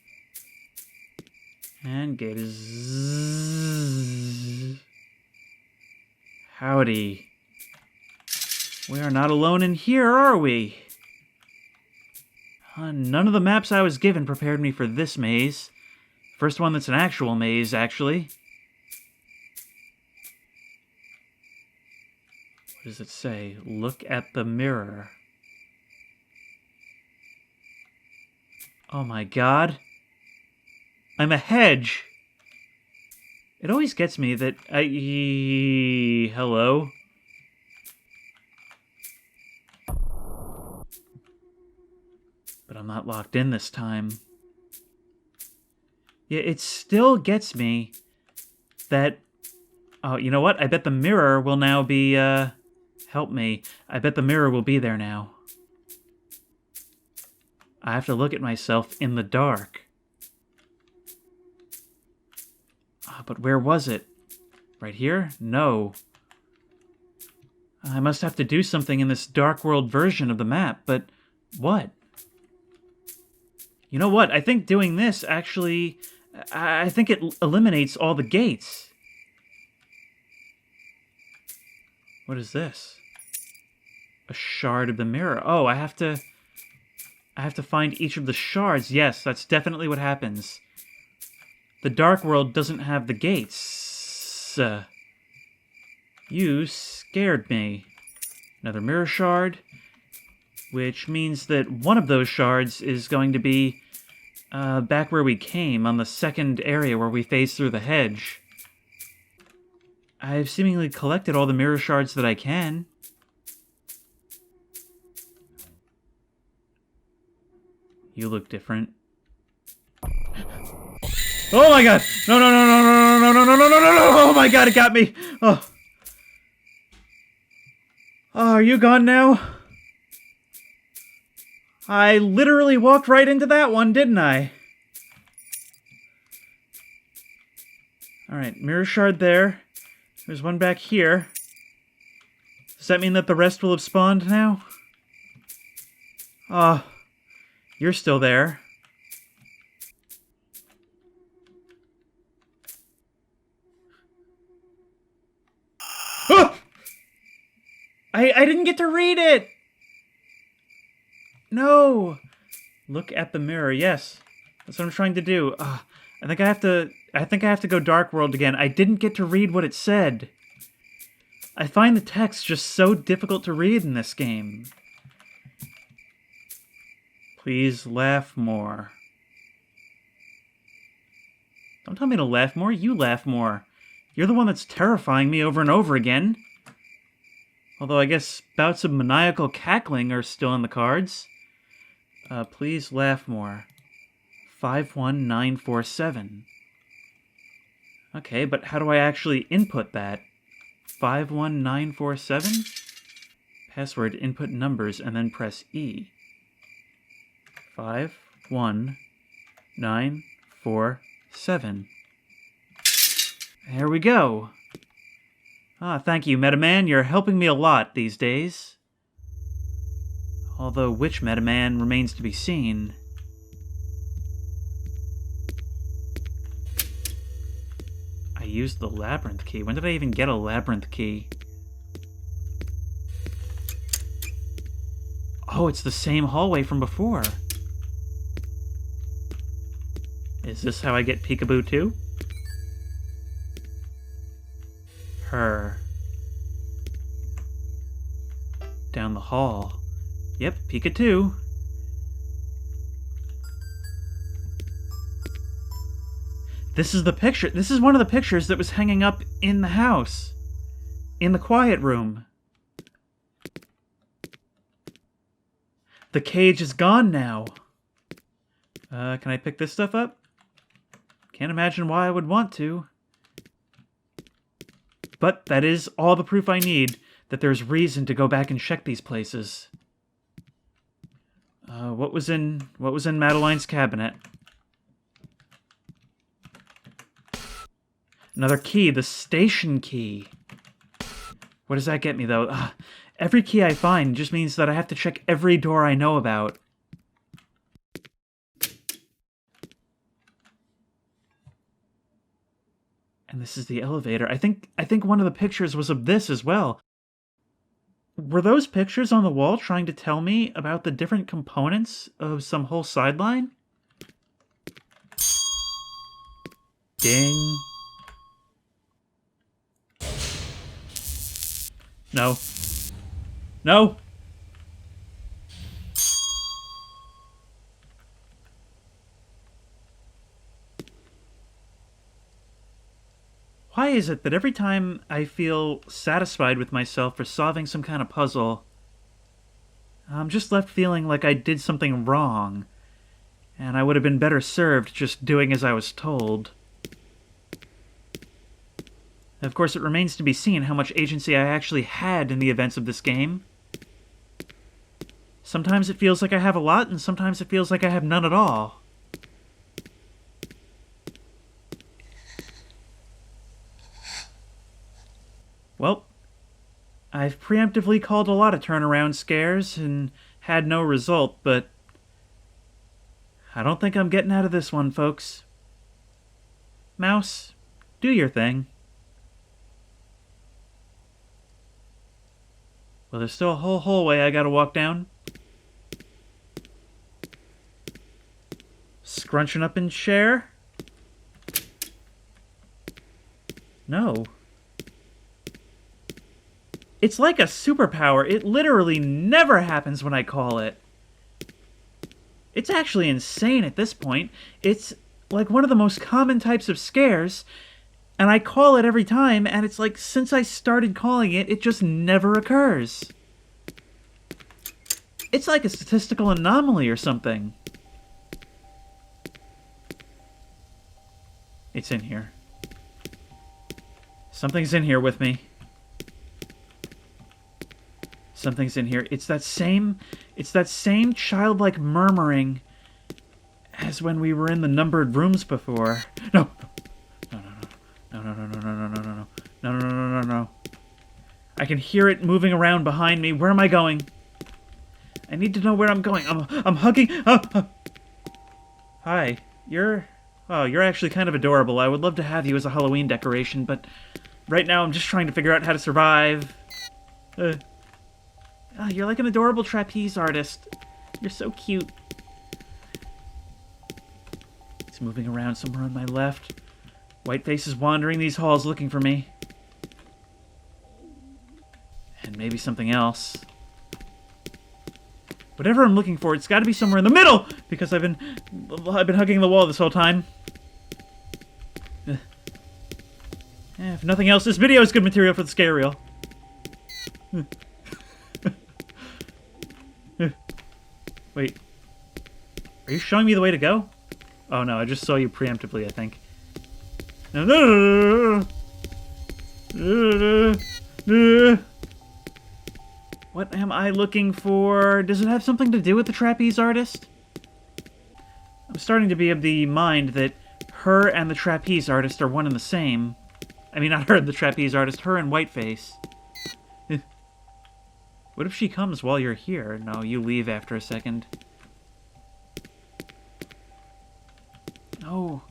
S1: And gate is... Howdy. We are not alone in here, are we? None of the maps I was given prepared me for this maze. First one that's an actual maze, actually. What does it say? Look at the mirror. Oh my god. I'm a hedge! It always gets me that hello? But I'm not locked in this time. Yeah, it still gets me that... Oh, you know what? I bet the mirror will now be, help me. I bet the mirror will be there now. I have to look at myself in the dark. But where was it? Right here? No. I must have to do something in this Dark World version of the map, but what? You know what? I think doing this actually... I think it eliminates all the gates. What is this? A shard of the mirror. Oh, I have to find each of the shards. Yes, that's definitely what happens. The Dark World doesn't have the gates. You scared me. Another mirror shard, which means that one of those shards is going to be back where we came, on the second area where we phased through the hedge. I've seemingly collected all the mirror shards that I can. You look different. Oh my god! No, no, no, no, no, no, no, no, no, no, no, no! Oh my god, it got me! Oh. Oh, are you gone now? I literally walked right into that one, didn't I? Alright, mirror shard there. There's one back here. Does that mean that the rest will have spawned now? Ah, you're still there. Ah! I didn't get to read it! No! Look at the mirror, yes. That's what I'm trying to do. I think I have to go Dark World again. I didn't get to read what it said. I find the text just so difficult to read in this game. Please laugh more. Don't tell me to laugh more, you laugh more. You're the one that's terrifying me over and over again. Although I guess bouts of maniacal cackling are still in the cards. Please laugh more. 51947. Okay, but how do I actually input that? 51947? Password, input numbers, and then press E. 51947. There we go. Thank you, Metaman. You're helping me a lot these days. Although which Metaman remains to be seen. I used the labyrinth key. When did I even get a labyrinth key? Oh, it's the same hallway from before. Is this how I get Peekaboo too? Her. Down the hall. Yep, Pika 2. This is the picture. This is one of the pictures that was hanging up in the house. In the quiet room. The cage is gone now. Can I pick this stuff up? Can't imagine why I would want to. But that is all the proof I need that there's reason to go back and check these places. What was in Madeline's cabinet? Another key, the station key. What does that get me, though? Every key I find just means that I have to check every door I know about. And this is the elevator. I think one of the pictures was of this as well. Were those pictures on the wall trying to tell me about the different components of some whole sideline? Ding. No. No! Why is it that every time I feel satisfied with myself for solving some kind of puzzle, I'm just left feeling like I did something wrong, and I would have been better served just doing as I was told? Of course, it remains to be seen how much agency I actually had in the events of this game. Sometimes it feels like I have a lot, and sometimes it feels like I have none at all. Well, I've preemptively called a lot of turnaround scares and had no result, but I don't think I'm getting out of this one, folks. Mouse, do your thing. Well, there's still a whole hallway I gotta walk down. Scrunching up in chair? No. It's like a superpower. It literally never happens when I call it. It's actually insane at this point. It's like one of the most common types of scares, and I call it every time, and it's like since I started calling it, it just never occurs. It's like a statistical anomaly or something. It's in here. Something's in here with me. Something's in here. It's that same childlike murmuring as when we were in the numbered rooms before. No. No. I can hear it moving around behind me. Where am I going? I need to know where I'm going. I'm hugging. Hi. You're actually kind of adorable. I would love to have you as a Halloween decoration, but right now I'm just trying to figure out how to survive. You're like an adorable trapeze artist. You're so cute. It's moving around somewhere on my left. Whiteface is wandering these halls looking for me. And maybe something else. Whatever I'm looking for, it's got to be somewhere in the middle, because I've been hugging the wall this whole time. If nothing else, this video is good material for the scare reel. Wait. Are you showing me the way to go? Oh no, I just saw you preemptively, I think. What am I looking for? Does it have something to do with the trapeze artist? I'm starting to be of the mind that her and the trapeze artist are one and the same. I mean, not her and the trapeze artist, her and Whiteface. What if she comes while you're here? No, you leave after a second. No.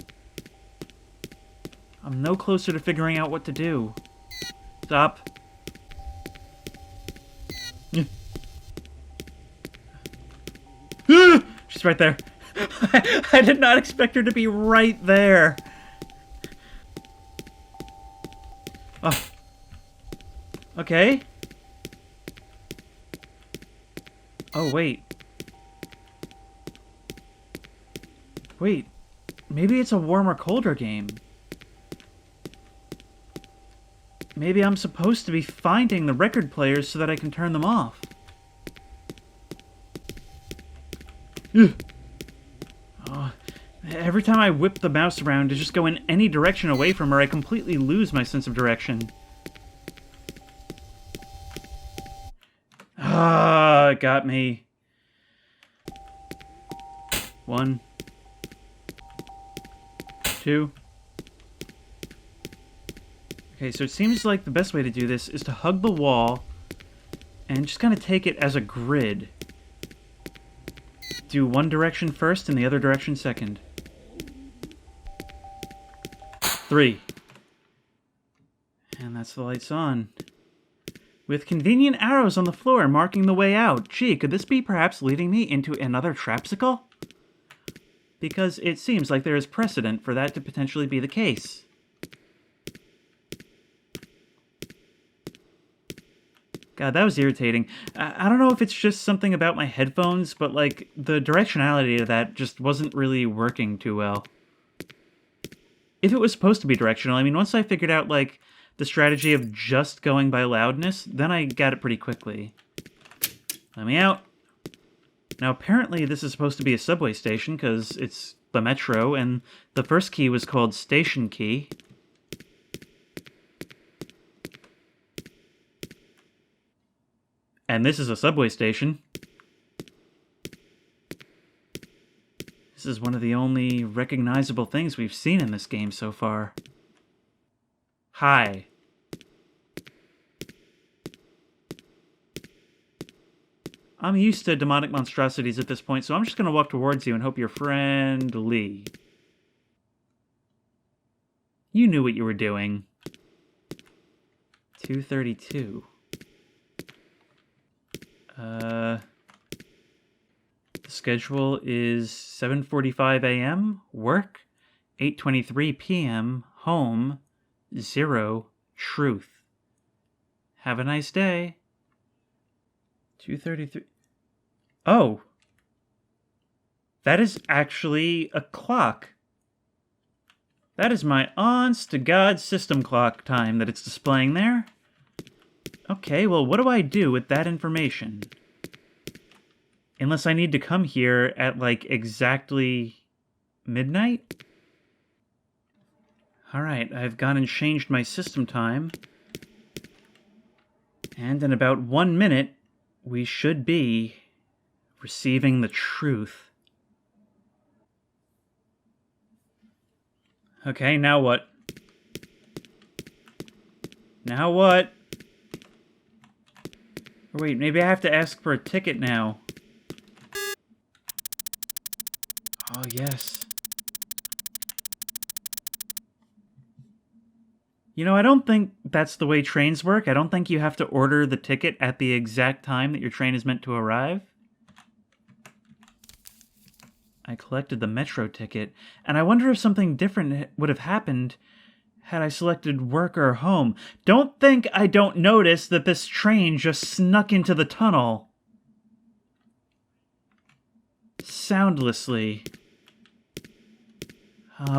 S1: I'm no closer to figuring out what to do. Stop. She's right there. I did not expect her to be right there. Oh. Okay. Oh, wait. Wait. Maybe it's a warmer, colder game. Maybe I'm supposed to be finding the record players so that I can turn them off. Oh, every time I whip the mouse around to just go in any direction away from her, I completely lose my sense of direction. Ah, it got me. 1, 2. Okay, so it seems like the best way to do this is to hug the wall and just kind of take it as a grid. Do one direction first and the other direction second. 3. And that's the lights on. With convenient arrows on the floor marking the way out. Gee, could this be perhaps leading me into another trapsicle? Because it seems like there is precedent for that to potentially be the case. God, that was irritating. I don't know if it's just something about my headphones, but like the directionality of that just wasn't really working too well. If it was supposed to be directional, I mean, once I figured out like the strategy of just going by loudness, then I got it pretty quickly. Let me out. Now apparently this is supposed to be a subway station because it's the metro, and the first key was called Station Key. And this is a subway station. This is one of the only recognizable things we've seen in this game so far. Hi. I'm used to demonic monstrosities at this point, so I'm just going to walk towards you and hope you're friendly. You knew what you were doing. 232. The schedule is 7:45 a.m., work, 8:23 p.m., home, 0, truth. Have a nice day. 2:33. Oh. That is actually a clock. That is my honest-to-God system clock time that it's displaying there. Okay, well, what do I do with that information? Unless I need to come here at, like, exactly midnight? Alright, I've gone and changed my system time. And in about 1 minute, we should be receiving the truth. Okay, now what? Now what? Or wait, maybe I have to ask for a ticket now. Oh, yes. You know, I don't think that's the way trains work. I don't think you have to order the ticket at the exact time that your train is meant to arrive. I collected the metro ticket, and I wonder if something different would have happened had I selected work or home. Don't think I don't notice that this train just snuck into the tunnel. Soundlessly.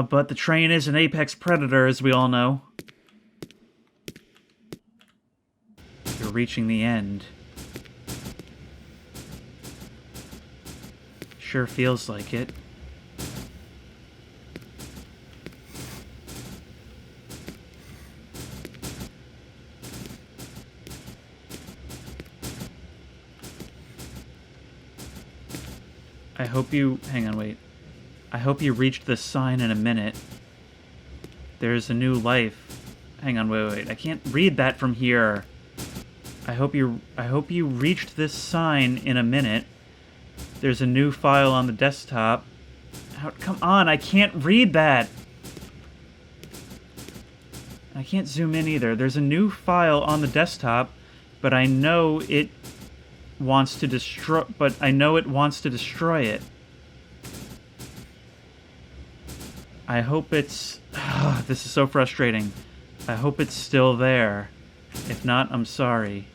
S1: But the train is an apex predator, as we all know. You're reaching the end. Sure feels like it. I hope you... Hang on, wait. I hope you reached this sign in a minute. There's a new life. Hang on, wait. I can't read that from here. I hope you reached this sign in a minute. There's a new file on the desktop. Come on, I can't read that. I can't zoom in either. There's a new file on the desktop, but I know it wants to destroy it. I hope it's... this is so frustrating. I hope it's still there. If not, I'm sorry.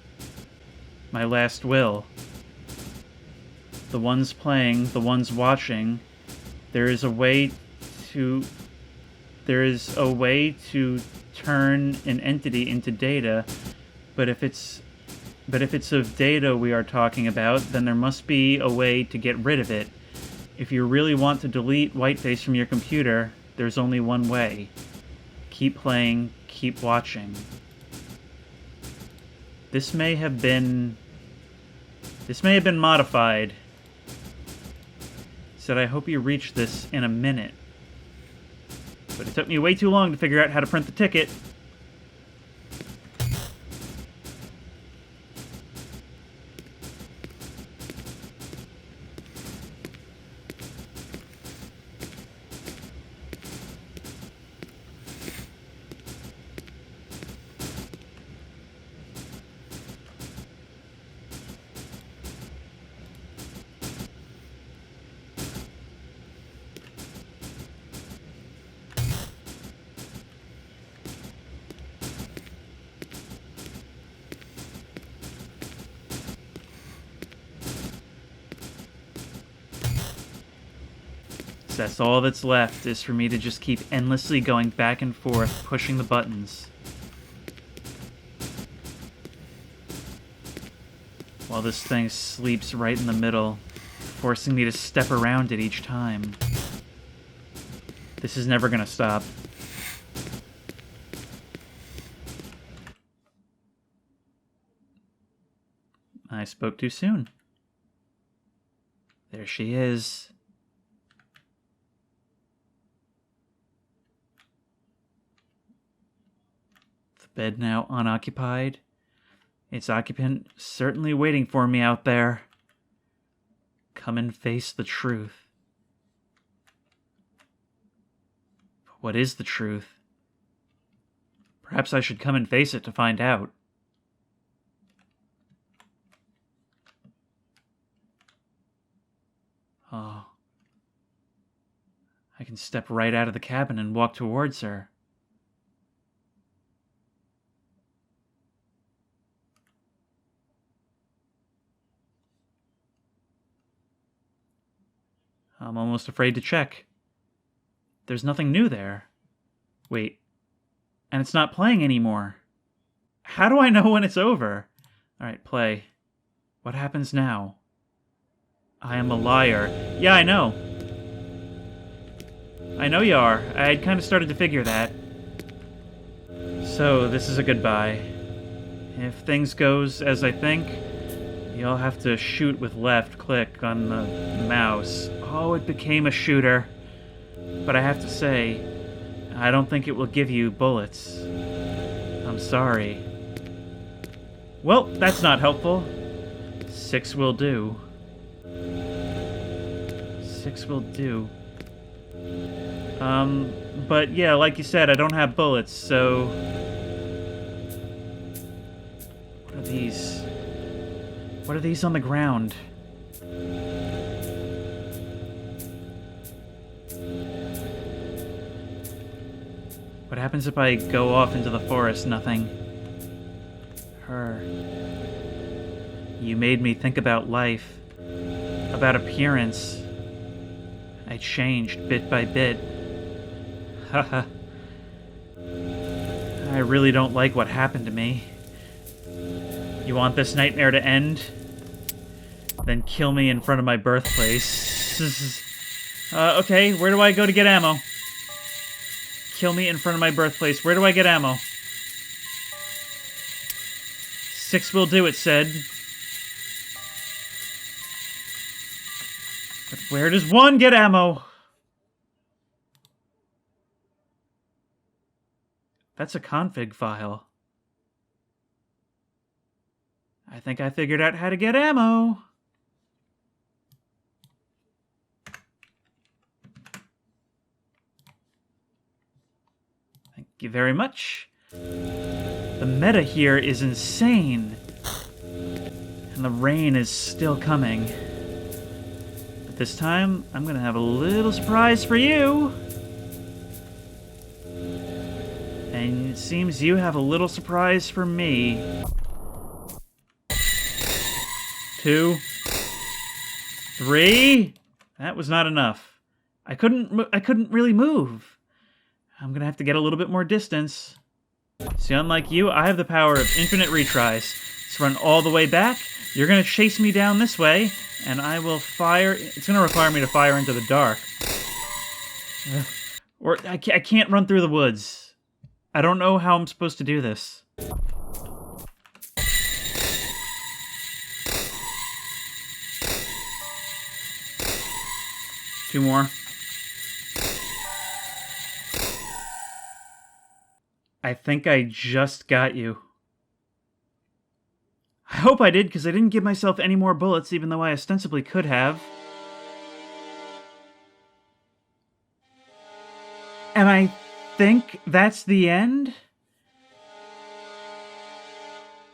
S1: My last will. The ones playing, the ones watching, there is a way to turn an entity into data, but if it's of data we are talking about, then there must be a way to get rid of it. If you really want to delete Whiteface from your computer, there's only one way. Keep playing, keep watching. This may have been modified. Said I hope you reach this in a minute. But it took me way too long to figure out how to print the ticket. That's all that's left, is for me to just keep endlessly going back and forth, pushing the buttons. While this thing sleeps right in the middle, forcing me to step around it each time. This is never gonna stop. I spoke too soon. There she is. Bed now unoccupied. Its occupant certainly waiting for me out there. Come and face the truth. But what is the truth? Perhaps I should come and face it to find out. Oh. I can step right out of the cabin and walk towards her. I'm almost afraid to check. There's nothing new there. Wait. And it's not playing anymore. How do I know when it's over? Alright, play. What happens now? I am a liar. Yeah, I know. I know you are. I had kind of started to figure that. So, this is a goodbye. If things goes as I think, you'll have to shoot with left click on the mouse. Oh, it became a shooter. But I have to say, I don't think it will give you bullets. I'm sorry. Well, that's not helpful. 6 will do. 6 will do. But yeah, like you said, I don't have bullets, so... What are these? What are these on the ground? What happens if I go off into the forest? Nothing. Her. You made me think about life. About appearance. I changed bit by bit. Haha. I really don't like what happened to me. You want this nightmare to end? Then kill me in front of my birthplace. Okay, where do I go to get ammo? Kill me in front of my birthplace. Where do I get ammo? 6 will do, it said. But where does 1 get ammo? That's a config file. I think I figured out how to get ammo. Thank you very much. The meta here is insane. And the rain is still coming. But this time, I'm gonna have a little surprise for you. And it seems you have a little surprise for me. 2, 3. That was not enough. I couldn't really move. I'm gonna have to get a little bit more distance. See, unlike you, I have the power of infinite retries. Let's run all the way back. You're gonna chase me down this way, and I will fire. It's gonna require me to fire into the dark. Or I can't run through the woods. I don't know how I'm supposed to do this. Two more. I think I just got you. I hope I did, because I didn't give myself any more bullets, even though I ostensibly could have. And I think that's the end?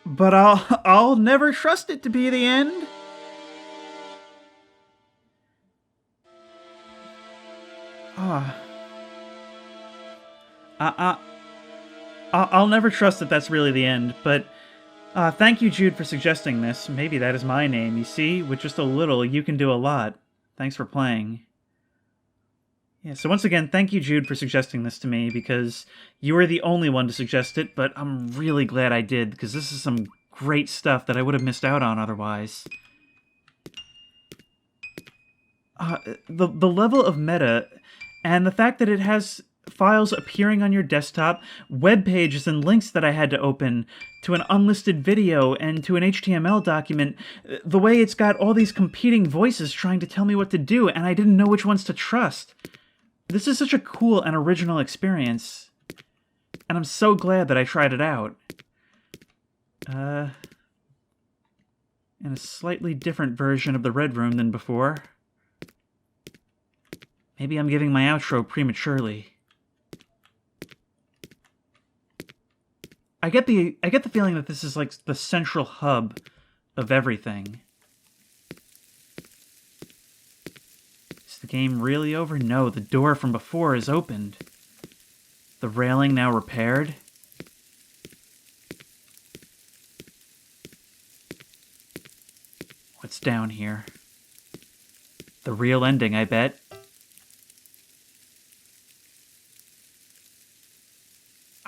S1: But I'll never trust it to be the end. I'll never trust that that's really the end, but thank you, Jude, for suggesting this. Maybe that is my name. You see, with just a little, you can do a lot. Thanks for playing. Yeah, so once again, thank you, Jude, for suggesting this to me, because you were the only one to suggest it, but I'm really glad I did, because this is some great stuff that I would have missed out on otherwise. The level of meta, and the fact that it has files appearing on your desktop, web pages and links that I had to open, to an unlisted video, and to an HTML document, the way it's got all these competing voices trying to tell me what to do, and I didn't know which ones to trust. This is such a cool and original experience, and I'm so glad that I tried it out. In a slightly different version of the Red Room than before. Maybe I'm giving my outro prematurely. I get the feeling that this is like the central hub of everything. Is the game really over? No, the door from before is opened. The railing now repaired. What's down here? The real ending, I bet.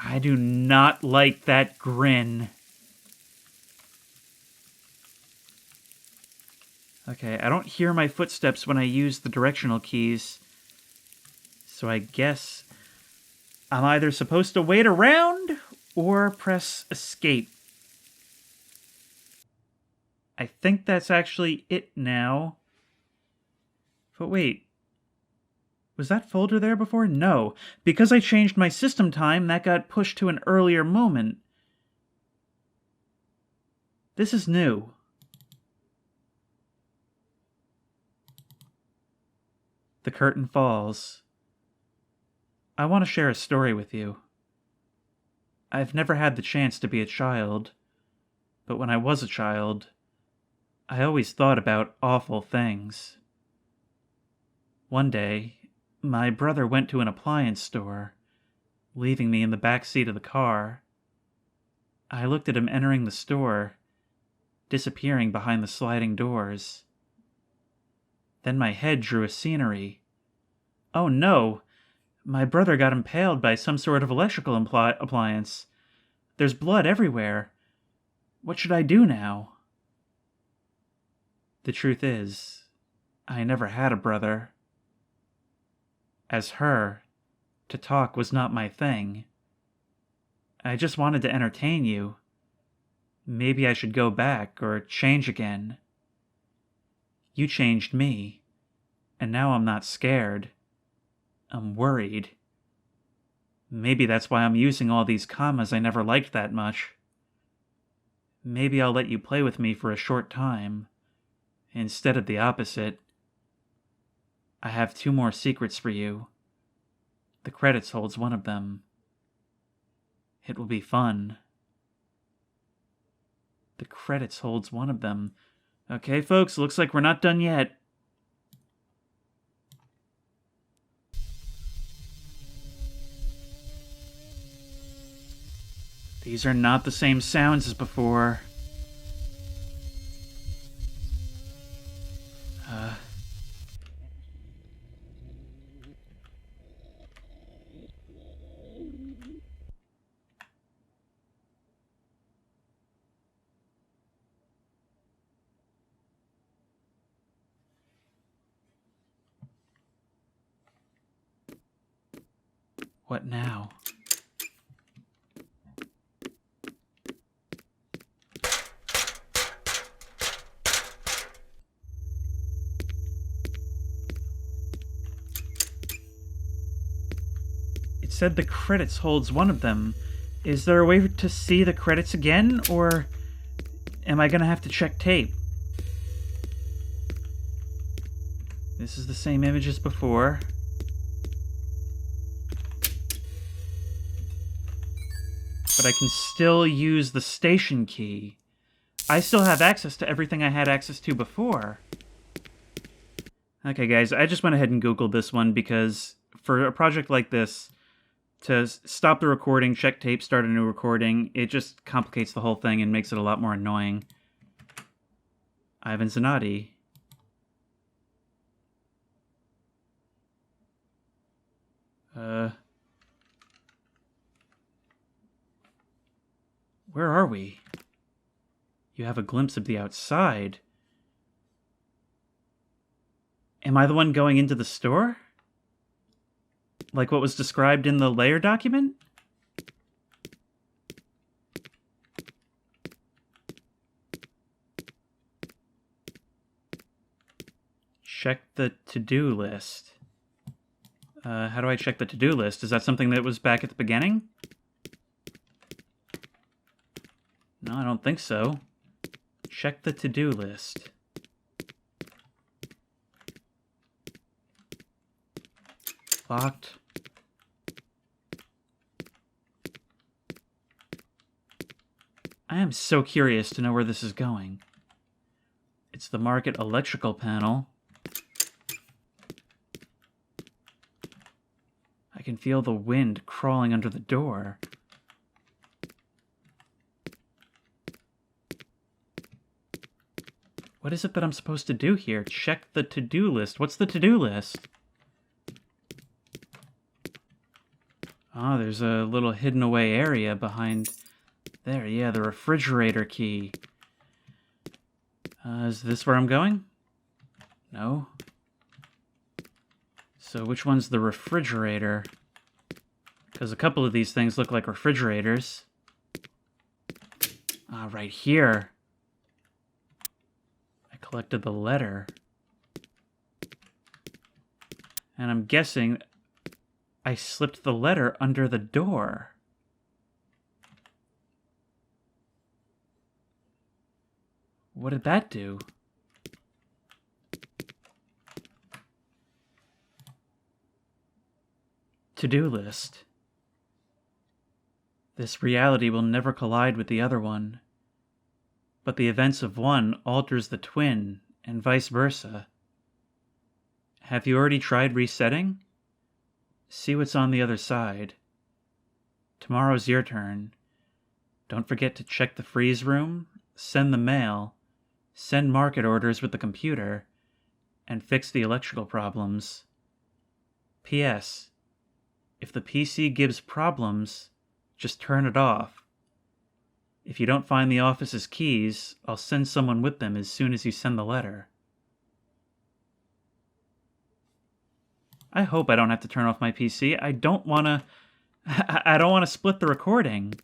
S1: I do not like that grin. Okay, I don't hear my footsteps when I use the directional keys. So I guess I'm either supposed to wait around or press escape. I think that's actually it now. But wait. Was that folder there before? No. Because I changed my system time, that got pushed to an earlier moment. This is new. The curtain falls. I want to share a story with you. I've never had the chance to be a child, but when I was a child, I always thought about awful things. One day, my brother went to an appliance store, leaving me in the back seat of the car. I looked at him entering the store, disappearing behind the sliding doors. Then my head drew a scenery. Oh no! My brother got impaled by some sort of electrical appliance. There's blood everywhere. What should I do now? The truth is, I never had a brother. As her, to talk was not my thing. I just wanted to entertain you. Maybe I should go back or change again. You changed me, and now I'm not scared. I'm worried. Maybe that's why I'm using all these commas I never liked that much. Maybe I'll let you play with me for a short time, instead of the opposite. I have 2 more secrets for you. The credits holds one of them. It will be fun. The credits holds one of them. Okay, folks, looks like we're not done yet. These are not the same sounds as before. What now? It said the credits holds one of them. Is there a way to see the credits again, or am I gonna have to check tape? This is the same image as before. But I can still use the station key. I still have access to everything I had access to before. Okay, guys, I just went ahead and Googled this one because for a project like this, to stop the recording, check tape, start a new recording, it just complicates the whole thing and makes it a lot more annoying. Ivan Zanotti. Where are we? You have a glimpse of the outside. Am I the one going into the store? Like what was described in the layer document? Check the to-do list. How do I check the to-do list? Is that something that was back at the beginning? No, I don't think so. Check the to-do list. Locked. I am so curious to know where this is going. It's the market electrical panel. I can feel the wind crawling under the door. What is it that I'm supposed to do here? Check the to-do list. What's the to-do list? Oh, there's a little hidden away area behind there. Yeah, the refrigerator key. Is this where I'm going? No. So which one's the refrigerator? Because a couple of these things look like refrigerators. Right here. I collected the letter. And I'm guessing I slipped the letter under the door. What did that do? To-do list. This reality will never collide with the other one, but the events of one alters the twin, and vice versa. Have you already tried resetting? See what's on the other side. Tomorrow's your turn. Don't forget to check the freeze room, send the mail, send market orders with the computer, and fix the electrical problems. P.S. If the PC gives problems, just turn it off. If you don't find the office's keys, I'll send someone with them as soon as you send the letter. I hope I don't have to turn off my PC. I don't want to split the recording.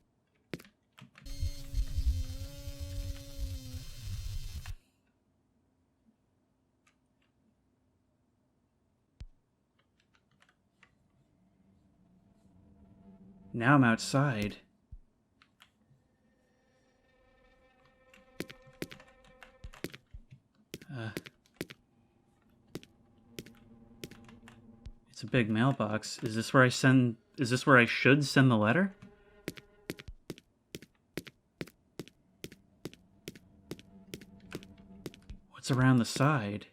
S1: Now I'm outside. It's a big mailbox. Is this where I should send the letter? What's around the side?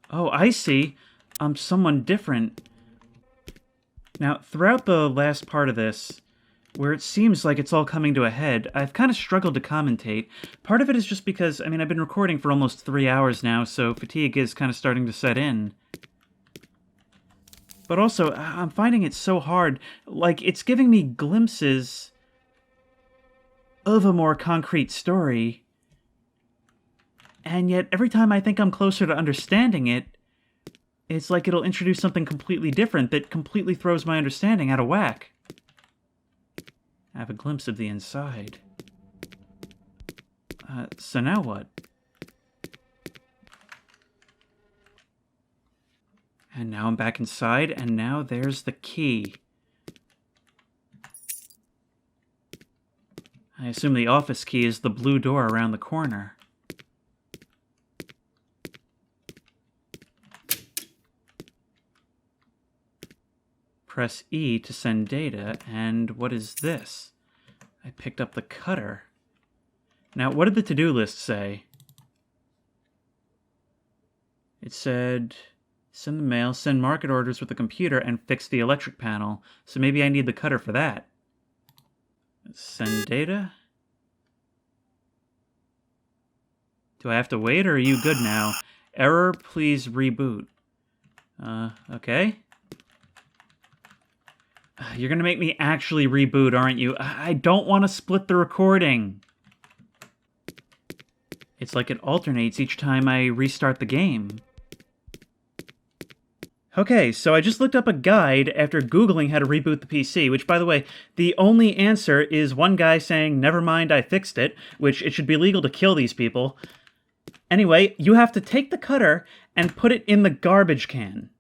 S1: Oh, I see. I'm someone different. Now, throughout the last part of this, where it seems like it's all coming to a head, I've kind of struggled to commentate. Part of it is just because, I've been recording for almost 3 hours now, so fatigue is kind of starting to set in. But also, I'm finding it so hard. Like, it's giving me glimpses of a more concrete story. And yet, every time I think I'm closer to understanding it, it's like it'll introduce something completely different that completely throws my understanding out of whack. I have a glimpse of the inside. So now what? And now I'm back inside, and now there's the key. I assume the office key is the blue door around the corner. Press E to send data, and what is this? I picked up the cutter. Now, what did the to-do list say? It said, send the mail, send market orders with the computer, and fix the electric panel. So maybe I need the cutter for that. Send data? Do I have to wait, or are you good now? Error, please reboot. Okay. You're gonna make me actually reboot, aren't you? I don't want to split the recording. It's like it alternates each time I restart the game. Okay, so I just looked up a guide after Googling how to reboot the PC, which, by the way, the only answer is one guy saying, never mind, I fixed it, which it should be legal to kill these people. Anyway, you have to take the cutter and put it in the garbage can.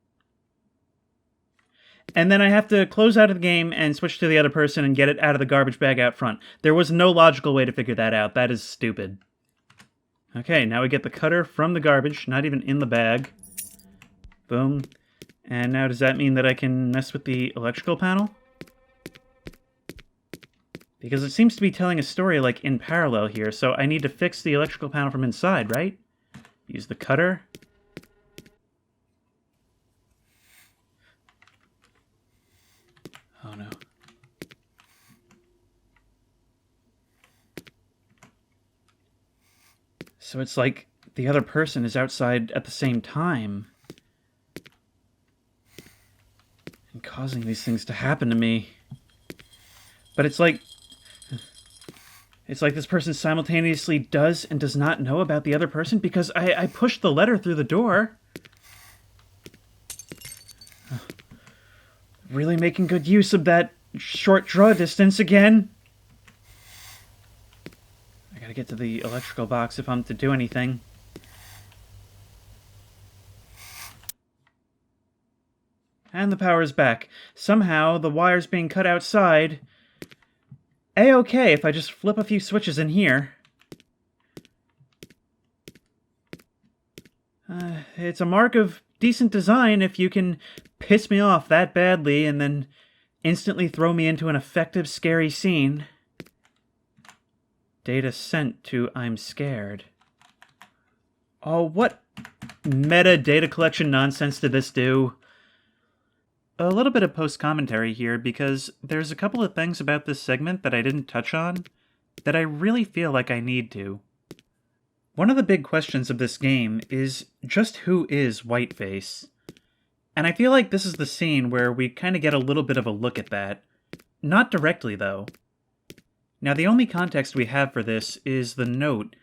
S1: And then I have to close out of the game and switch to the other person and get it out of the garbage bag out front. There was no logical way to figure that out. That is stupid. Okay, now we get the cutter from the garbage, not even in the bag. Boom. And now does that mean that I can mess with the electrical panel? Because it seems to be telling a story like in parallel here, so I need to fix the electrical panel from inside, right? Use the cutter. Oh no. So it's like the other person is outside at the same time. And causing these things to happen to me. But it's like this person simultaneously does and does not know about the other person because I pushed the letter through the door. Really making good use of that short draw distance again. I gotta get to the electrical box if I'm to do anything. And the power's back. Somehow, the wire's being cut outside. A-okay if I just flip a few switches in here. It's a mark of decent design if you can piss me off that badly and then instantly throw me into an effective, scary scene. Data sent to I'm Scared. Oh, what meta data collection nonsense did this do? A little bit of post-commentary here, because there's a couple of things about this segment that I didn't touch on that I really feel like I need to. One of the big questions of this game is just who is Whiteface? And I feel like this is the scene where we kind of get a little bit of a look at that. Not directly, though. Now, the only context we have for this is the note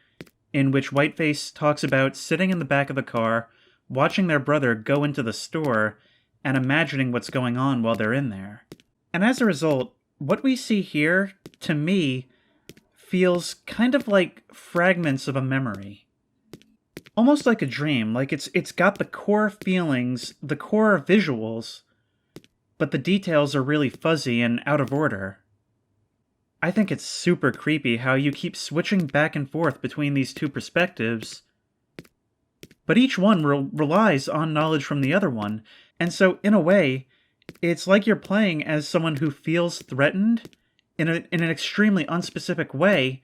S1: in which Whiteface talks about sitting in the back of the car, watching their brother go into the store, and imagining what's going on while they're in there. And as a result, what we see here, to me, feels kind of like fragments of a memory. Almost like a dream, like it's got the core feelings, the core visuals, but the details are really fuzzy and out of order. I think it's super creepy how you keep switching back and forth between these two perspectives, but each one relies on knowledge from the other one. And so, in a way, it's like you're playing as someone who feels threatened in an extremely unspecific way,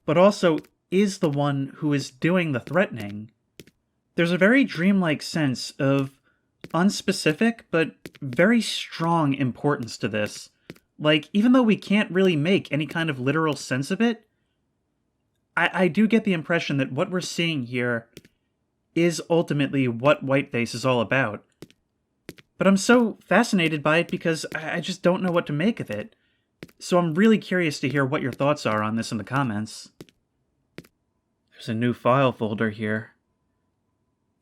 S1: but also is the one who is doing the threatening. There's a very dreamlike sense of unspecific, but very strong importance to this. Like, even though we can't really make any kind of literal sense of it, I do get the impression that what we're seeing here is ultimately what Whiteface is all about. But I'm so fascinated by it because I just don't know what to make of it. So I'm really curious to hear what your thoughts are on this in the comments. There's a new file folder here.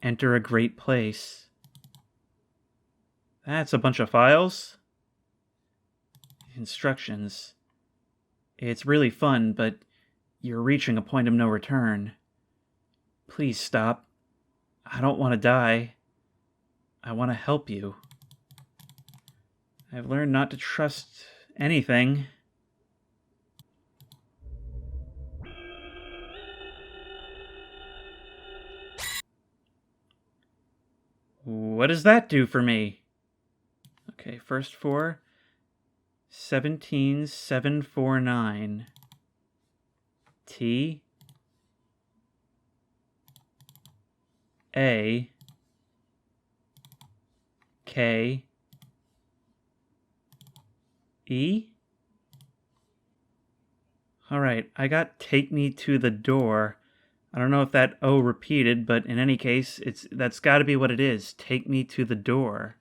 S1: Enter a great place. That's a bunch of files. Instructions. It's really fun, but you're reaching a point of no return. Please stop. I don't want to die. I want to help you. I've learned not to trust anything. What does that do for me? Okay, first four. 17749. T. A. K. E? Alright, I got take me to the door. I don't know if that O repeated, but in any case, that's gotta be what it is. Take me to the door.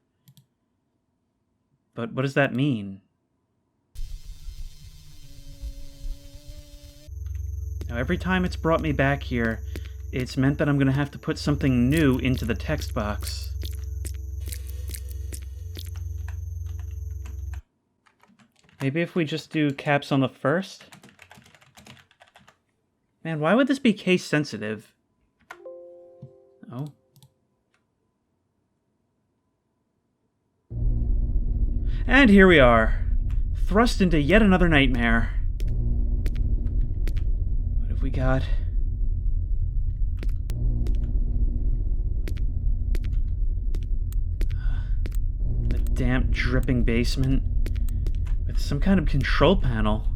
S1: But what does that mean? Now, every time it's brought me back here, it's meant that I'm gonna have to put something new into the text box. Maybe if we just do caps on the first? Man, why would this be case sensitive? Oh. And here we are, thrust into yet another nightmare. What have we got? A damp, dripping basement with some kind of control panel,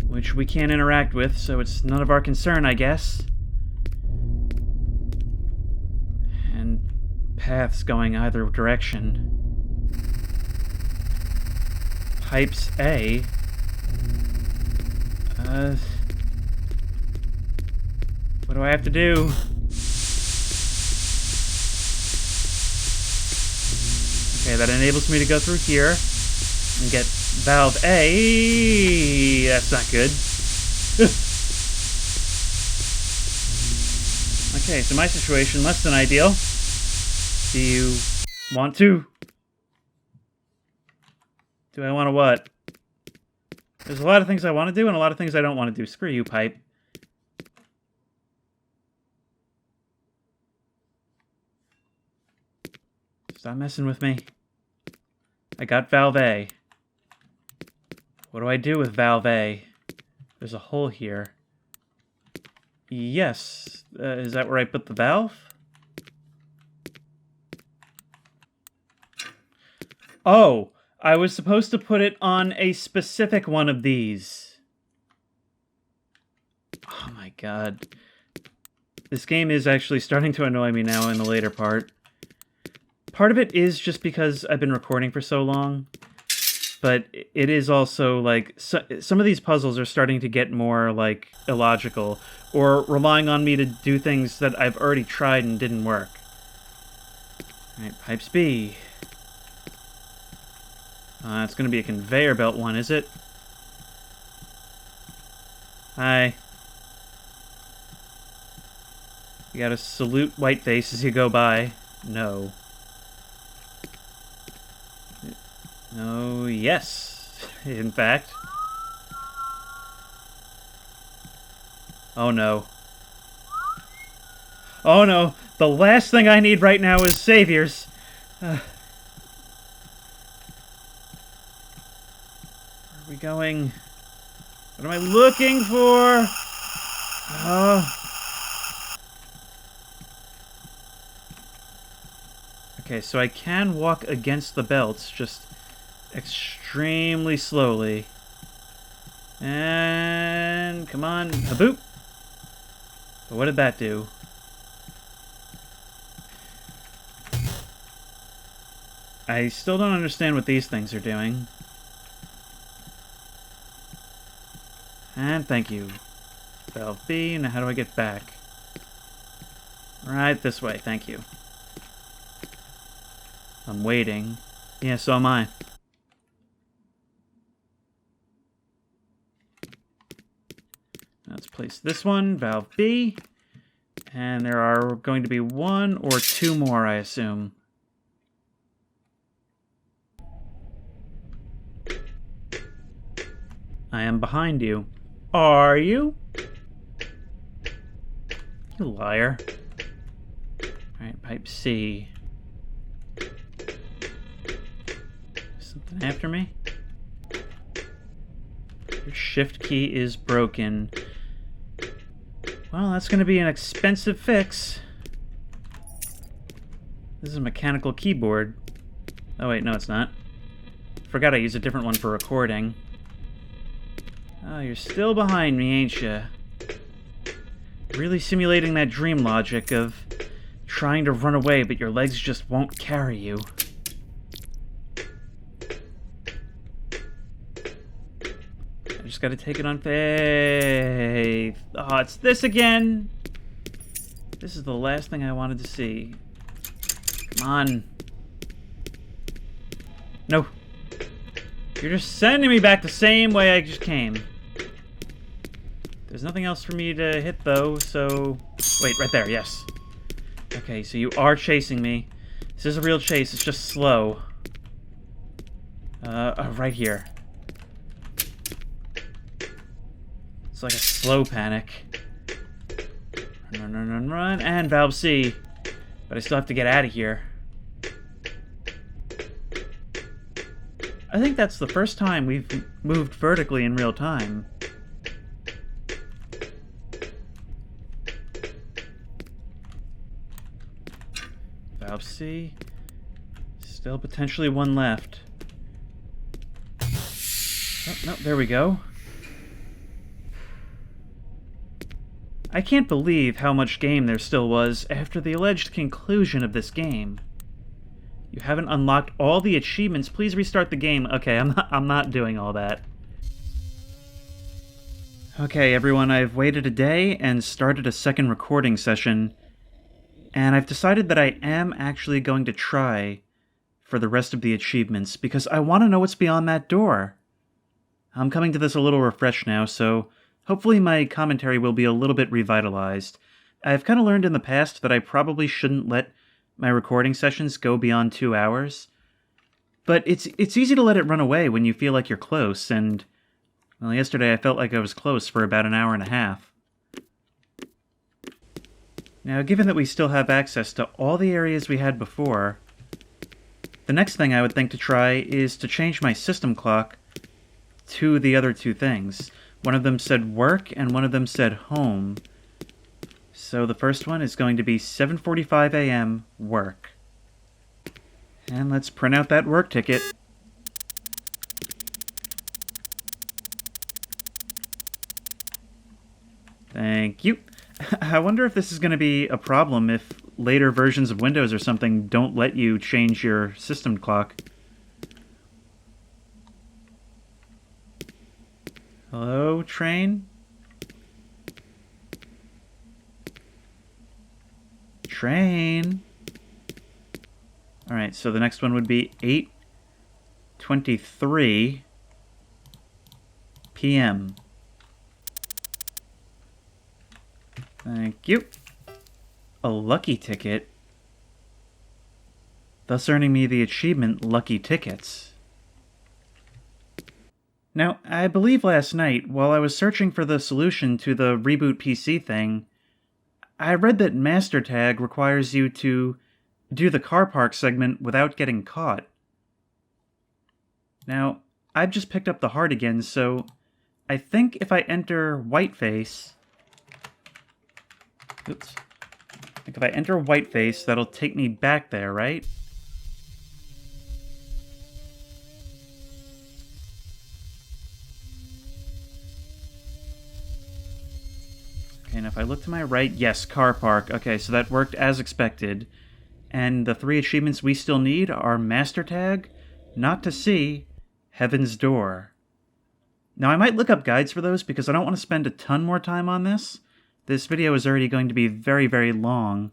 S1: which we can't interact with, so it's none of our concern, I guess. And paths going either direction. Pipes A. What do I have to do? Okay, that enables me to go through here and get valve A. That's not good. Okay, so my situation, less than ideal. Do you want to? Do I want to what? There's a lot of things I want to do and a lot of things I don't want to do. Screw you, pipe. Stop messing with me. I got valve A. What do I do with valve A? There's a hole here. Yes. Is that where I put the valve? Oh, I was supposed to put it on a specific one of these. Oh my god. This game is actually starting to annoy me now in the later part. Part of it is just because I've been recording for so long. But it is also, like, some of these puzzles are starting to get more, like, illogical. Or relying on me to do things that I've already tried and didn't work. Alright, pipes B. It's gonna be a conveyor belt one, is it? Hi. You gotta salute Whiteface as you go by. No. Oh, yes. In fact. Oh, no. Oh, no. The last thing I need right now is saviors. Where are we going? What am I looking for? Okay, so I can walk against the belts, just extremely slowly. And come on, a boop. But what did that do? I still don't understand what these things are doing. And thank you. Valve B, now how do I get back? Right this way, thank you. I'm waiting. Yeah, so am I. Let's place this one, valve B. And there are going to be one or two more, I assume. I am behind you. Are you? You liar. Alright, pipe C. Something after me? Your shift key is broken. Well, that's going to be an expensive fix. This is a mechanical keyboard. Oh wait, no it's not. Forgot I used a different one for recording. Oh, you're still behind me, ain't ya? Really simulating that dream logic of trying to run away, but your legs just won't carry you. I just gotta take it on faith. Oh, it's this again! This is the last thing I wanted to see. Come on. No. You're just sending me back the same way I just came. There's nothing else for me to hit, though, so... Wait, right there, yes. Okay, so you are chasing me. This is a real chase, it's just slow. Right here. It's like a slow panic. Run, run, run, run, and valve C. But I still have to get out of here. I think that's the first time we've moved vertically in real time. Valve C. Still potentially one left. Oh, no, there we go. I can't believe how much game there still was after the alleged conclusion of this game. You haven't unlocked all the achievements. Please restart the game. Okay, I'm not doing all that. Okay, everyone, I've waited a day and started a second recording session. And I've decided that I am actually going to try for the rest of the achievements because I want to know what's beyond that door. I'm coming to this a little refreshed now, so hopefully my commentary will be a little bit revitalized. I've kind of learned in the past that I probably shouldn't let my recording sessions go beyond 2 hours. But it's easy to let it run away when you feel like you're close, and, well, yesterday I felt like I was close for about an hour and a half. Now, given that we still have access to all the areas we had before, the next thing I would think to try is to change my system clock to the other two things. One of them said work, and one of them said home. So the first one is going to be 7:45 a.m. work. And let's print out that work ticket. Thank you. I wonder if this is going to be a problem if later versions of Windows or something don't let you change your system clock. Hello, train? Train? Alright, so the next one would be 8:23 p.m. Thank you. A lucky ticket, thus earning me the achievement Lucky Tickets. Now, I believe last night, while I was searching for the solution to the reboot PC thing, I read that Master Tag requires you to do the car park segment without getting caught. Now, I've just picked up the heart again, so I think if I enter Whiteface... Oops. I think if I enter Whiteface, that'll take me back there, right? Okay, and if I look to my right, yes, car park. Okay, so that worked as expected. And the 3 achievements we still need are Master Tag, Not to See, Heaven's Door. Now, I might look up guides for those because I don't want to spend a ton more time on this. This video is already going to be very, very long.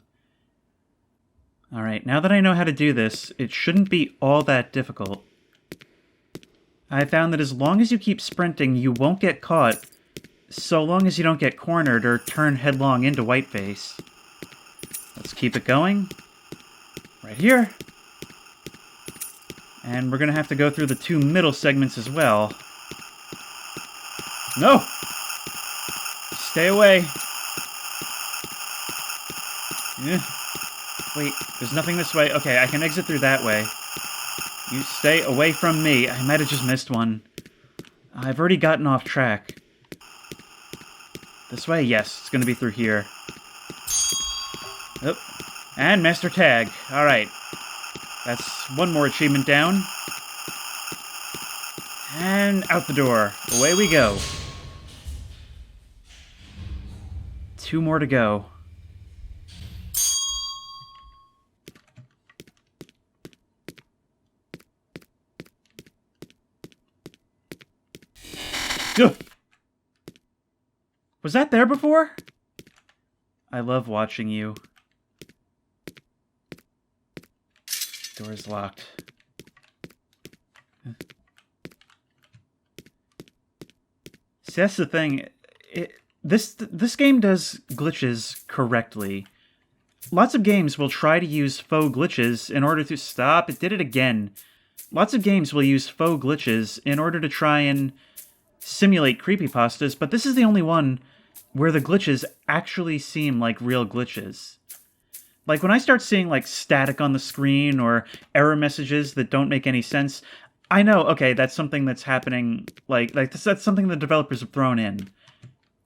S1: Alright, now that I know how to do this, it shouldn't be all that difficult. I found that as long as you keep sprinting, you won't get caught, so long as you don't get cornered or turn headlong into Whiteface. Let's keep it going. Right here. And we're gonna have to go through the 2 middle segments as well. No! Stay away. Yeah. Wait, there's nothing this way. Okay, I can exit through that way. You stay away from me. I might have just missed one. I've already gotten off track. This way? Yes, it's gonna be through here. Oh. And Master Tag. Alright. That's 1 more achievement down. And out the door. Away we go. 2 more to go. Ugh. Was that there before? I love watching you. Door's locked. See, that's the thing. This game does glitches correctly. Lots of games will try to use faux glitches in order to... Stop, it did it again. Lots of games will use faux glitches in order to try and simulate creepypastas, but this is the only one where the glitches actually seem like real glitches. Like, when I start seeing, like, static on the screen or error messages that don't make any sense, I know, okay, that's something that's happening, that's something the developers have thrown in.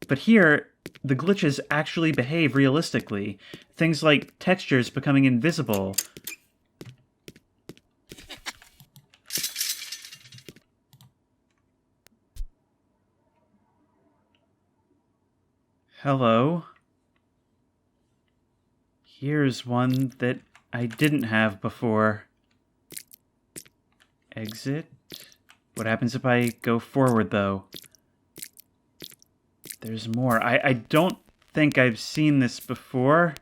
S1: But here, the glitches actually behave realistically. Things like textures becoming invisible. Hello. Here's one that I didn't have before. Exit. What happens if I go forward, though? There's more. I don't think I've seen this before.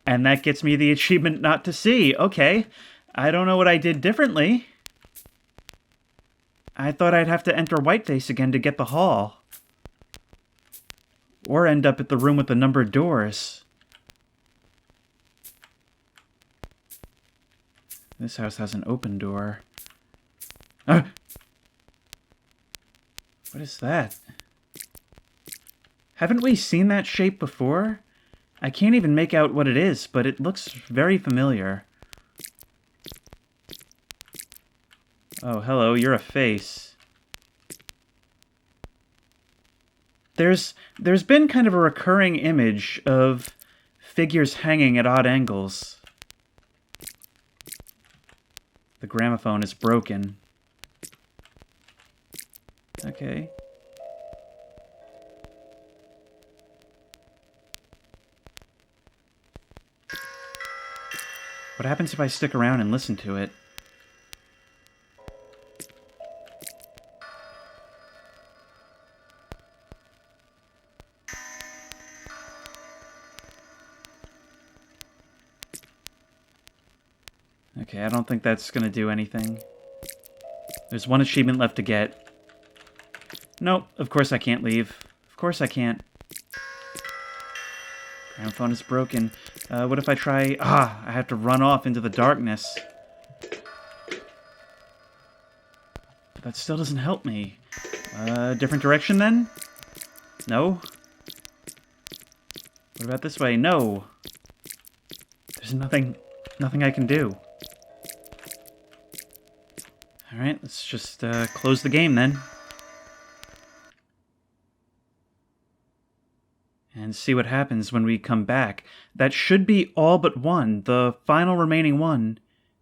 S1: And that gets me the achievement Not to See. Okay. I don't know what I did differently. I thought I'd have to enter Whiteface again to get the hall. Or end up at the room with the numbered doors. This house has an open door. Ah! What is that? Haven't we seen that shape before? I can't even make out what it is, but it looks very familiar. Oh, hello, you're a face. There's been kind of a recurring image of figures hanging at odd angles. The gramophone is broken. Okay. What happens if I stick around and listen to it? Okay, I don't think that's gonna do anything. There's one achievement left to get. Nope, of course I can't leave. Of course I can't. Gramophone is broken. What if I try... I have to run off into the darkness. But that still doesn't help me. Different direction then? No? What about this way? No! There's nothing I can do. Alright, let's just close the game then. And see what happens when we come back. That should be all but one. The final remaining one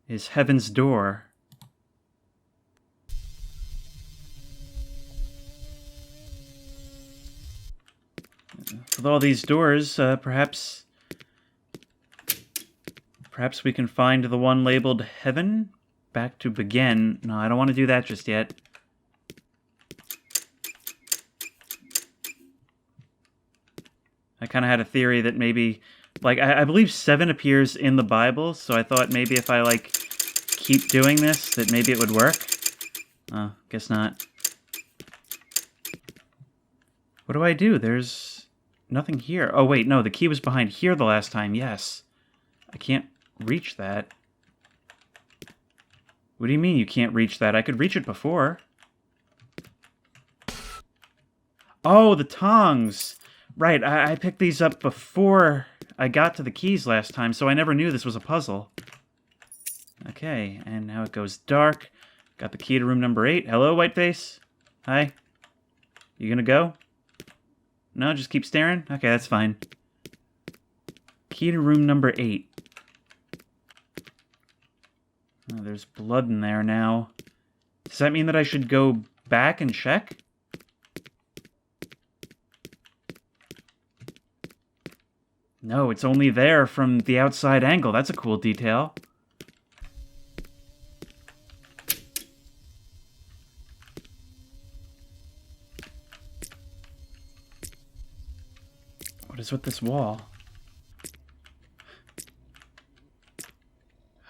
S1: is Heaven's Door. With all these doors, perhaps we can find the one labeled Heaven? Back to begin. No, I don't want to do that just yet. I kind of had a theory that maybe, like, I believe 7 appears in the Bible, so I thought maybe if I, like, keep doing this, that maybe it would work. Oh, guess not. What do I do? There's nothing here. Oh, wait, no, the key was behind here the last time, yes. I can't reach that. What do you mean you can't reach that? I could reach it before. Oh, the tongs! Right, I picked these up before I got to the keys last time, so I never knew this was a puzzle. Okay, and now it goes dark. Got the key to room number 8. Hello, Whiteface? Hi? You gonna go? No, just keep staring? Okay, that's fine. Key to room number 8. Oh, there's blood in there now. Does that mean that I should go back and check? No, it's only there from the outside angle. That's a cool detail. What is with this wall?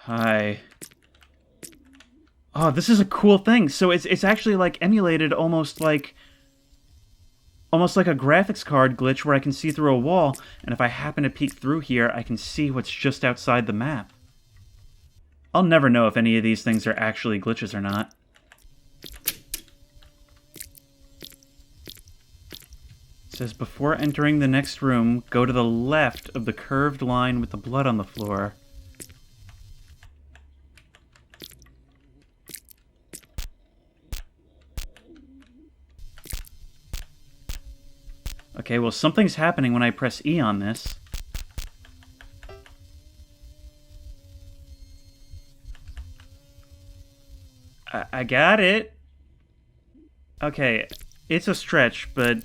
S1: Hi. Oh, this is a cool thing. So it's actually like emulated almost like a graphics card glitch where I can see through a wall, and if I happen to peek through here, I can see what's just outside the map. I'll never know if any of these things are actually glitches or not. It says, before entering the next room, go to the left of the curved line with the blood on the floor. Okay, well, something's happening when I press E on this. I got it. Okay, it's a stretch, but...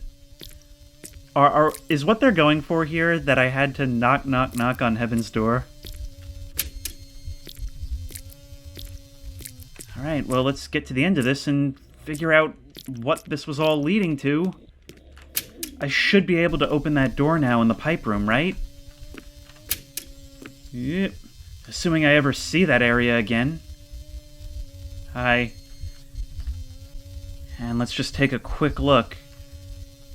S1: is what they're going for here that I had to knock, knock, knock on Heaven's Door? Alright, well, let's get to the end of this and figure out what this was all leading to. I should be able to open that door now in the pipe room, right? Yep. Assuming I ever see that area again. Hi. And let's just take a quick look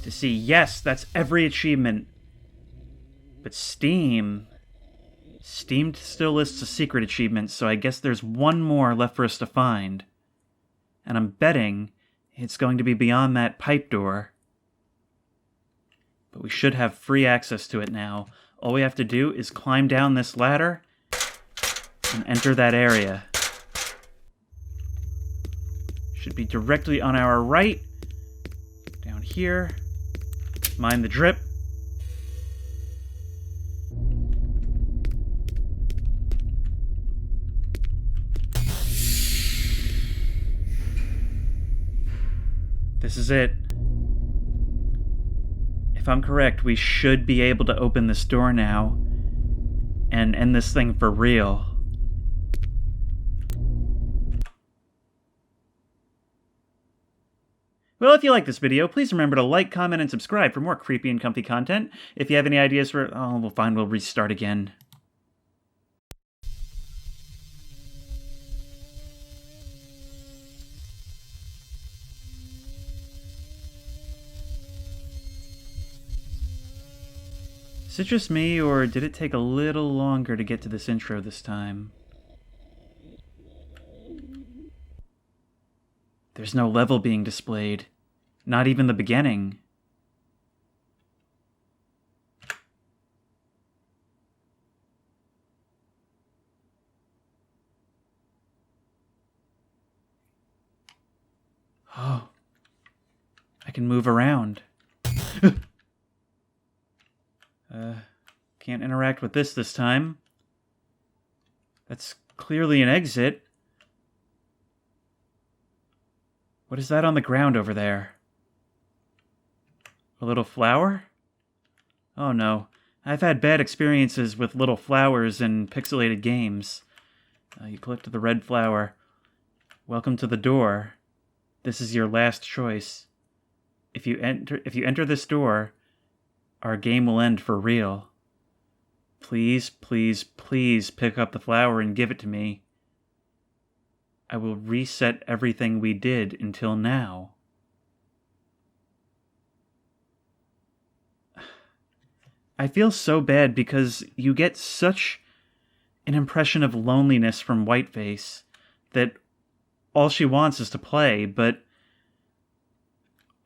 S1: to see, yes, that's every achievement. But Steam Steam still lists a secret achievement, so I guess there's one more left for us to find. And I'm betting it's going to be beyond that pipe door. But we should have free access to it now. All we have to do is climb down this ladder and enter that area. Should be directly on our right. Down here. Mind the drip. This is it. If I'm correct, we should be able to open this door now and end this thing for real. Well, if you like this video, please remember to like, comment, and subscribe for more creepy and comfy content. If you have any ideas for... oh, well, fine, we'll restart again. Is it just me, or did it take a little longer to get to this intro this time? There's no level being displayed. Not even the beginning. Oh. I can move around. Can't interact with this time. That's clearly an exit. What is that on the ground over there? A little flower? Oh no. I've had bad experiences with little flowers in pixelated games. You collect the red flower. Welcome to the door. This is your last choice. If you enter this door, our game will end for real. Please, please, please pick up the flower and give it to me. I will reset everything we did until now. I feel so bad because you get such an impression of loneliness from Whiteface that all she wants is to play, but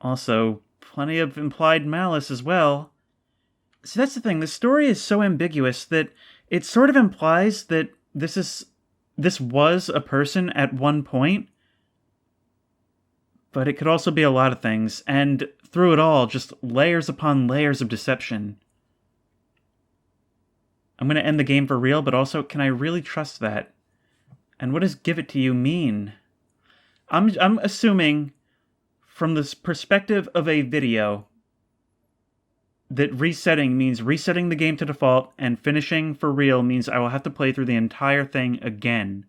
S1: also plenty of implied malice as well. See, that's the thing. The story is so ambiguous that it sort of implies that this was a person at one point, but it could also be a lot of things, and through it all, just layers upon layers of deception. I'm going to end the game for real, but also, can I really trust that? And what does give it to you mean? I'm assuming, from this perspective of a video, that resetting means resetting the game to default, and finishing for real means I will have to play through the entire thing again.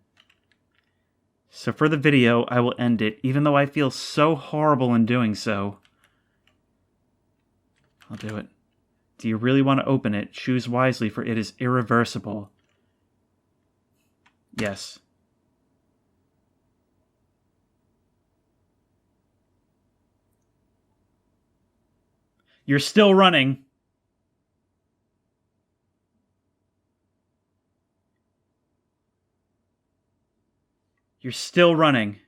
S1: So for the video, I will end it, even though I feel so horrible in doing so. I'll do it. Do you really want to open it? Choose wisely, for it is irreversible. Yes. You're still running. You're still running.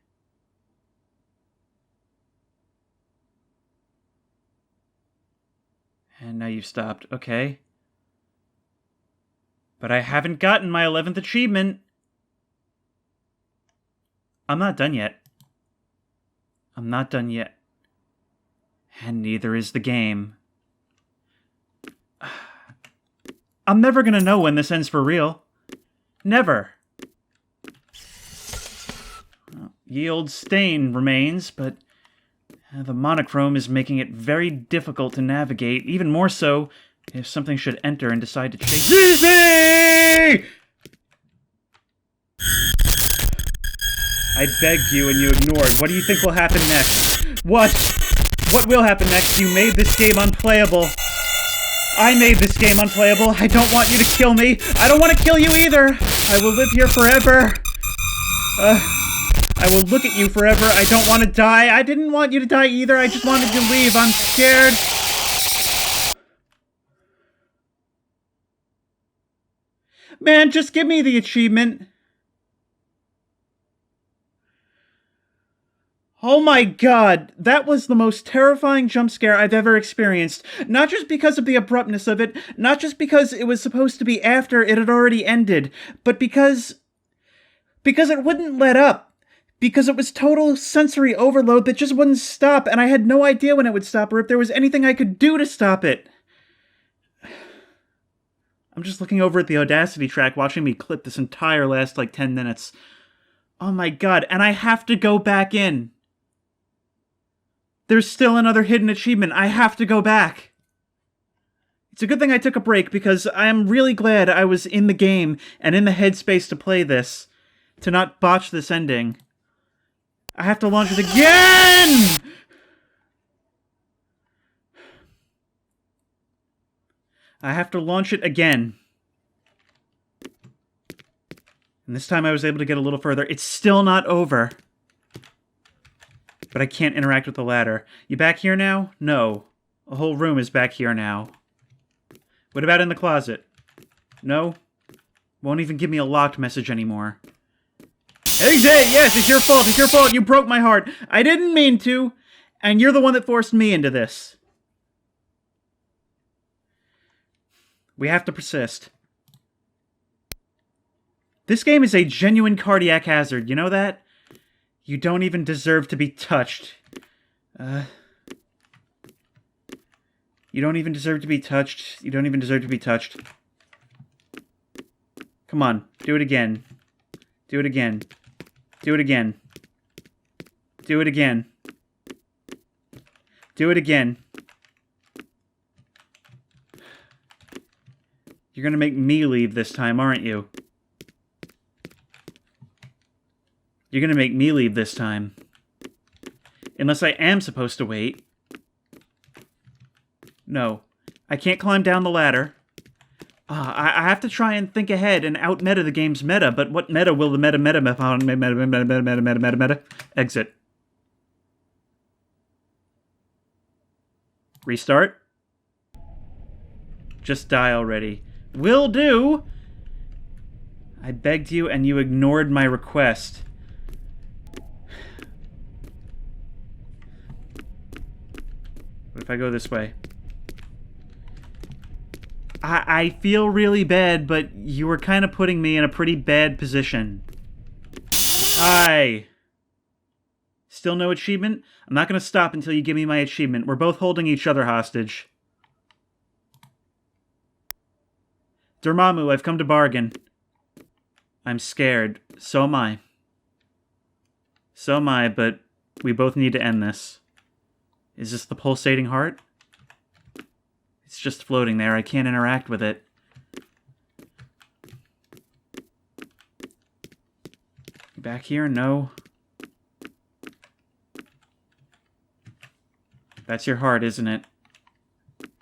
S1: And now you've stopped. Okay. But I haven't gotten my 11th achievement. I'm not done yet. I'm not done yet. And neither is the game. I'm never gonna know when this ends for real. Never. Well, ye old stain remains, but the monochrome is making it very difficult to navigate, even more so if something should enter and decide to chase me! I begged you and you ignored. What do you think will happen next? What? What will happen next? You made this game unplayable. I made this game unplayable. I don't want you to kill me. I don't want to kill you either. I will live here forever. I will look at you forever. I don't want to die. I didn't want you to die either. I just wanted to leave. I'm scared. Man, just give me the achievement. Oh my god, that was the most terrifying jump scare I've ever experienced. Not just because of the abruptness of it, not just because it was supposed to be after it had already ended, but because it wouldn't let up. Because it was total sensory overload that just wouldn't stop, and I had no idea when it would stop or if there was anything I could do to stop it. I'm just looking over at the Audacity track, watching me clip this entire last, 10 minutes. Oh my god, and I have to go back in. There's still another hidden achievement. I have to go back. It's a good thing I took a break, because I am really glad I was in the game and in the headspace to play this, to not botch this ending. I have to launch it again! I have to launch it again. And this time I was able to get a little further. It's still not over. But I can't interact with the ladder. You back here now? No. The whole room is back here now. What about in the closet? No? Won't even give me a locked message anymore. Exit! Yes, it's your fault. It's your fault. You broke my heart. I didn't mean to. And you're the one that forced me into this. We have to persist. This game is a genuine cardiac hazard. You know that? You don't even deserve to be touched. You don't even deserve to be touched. You don't even deserve to be touched. Come on. Do it again. Do it again. Do it again. Do it again. Do it again. You're gonna make me leave this time, aren't you? You're gonna make me leave this time. Unless I am supposed to wait. No. I can't climb down the ladder. I have to try and think ahead and out-meta the game's meta, but what meta will the meta exit? Restart? Just die already. Will do! I begged you and you ignored my request. What if I go this way? I feel really bad, but you were kind of putting me in a pretty bad position. Hi. Still no achievement? I'm not going to stop until you give me my achievement. We're both holding each other hostage. Dormammu, I've come to bargain. I'm scared. So am I. So am I, but we both need to end this. Is this the pulsating heart? It's just floating there. I can't interact with it. Back here? No. That's your heart, isn't it?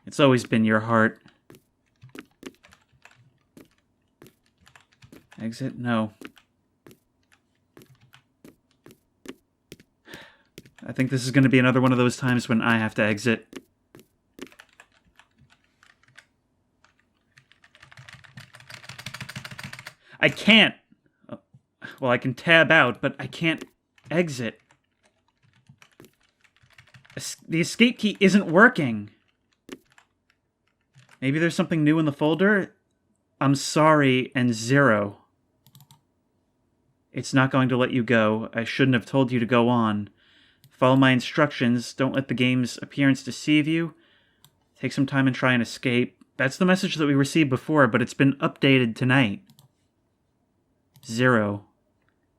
S1: It's always been your heart. Exit? No. I think this is going to be another one of those times when I have to exit. I can't. Well, I can tab out, but I can't exit. The escape key isn't working. Maybe there's something new in the folder? I'm sorry, and 0. It's not going to let you go. I shouldn't have told you to go on. Follow my instructions. Don't let the game's appearance deceive you. Take some time and try and escape. That's the message that we received before, but it's been updated tonight. 0.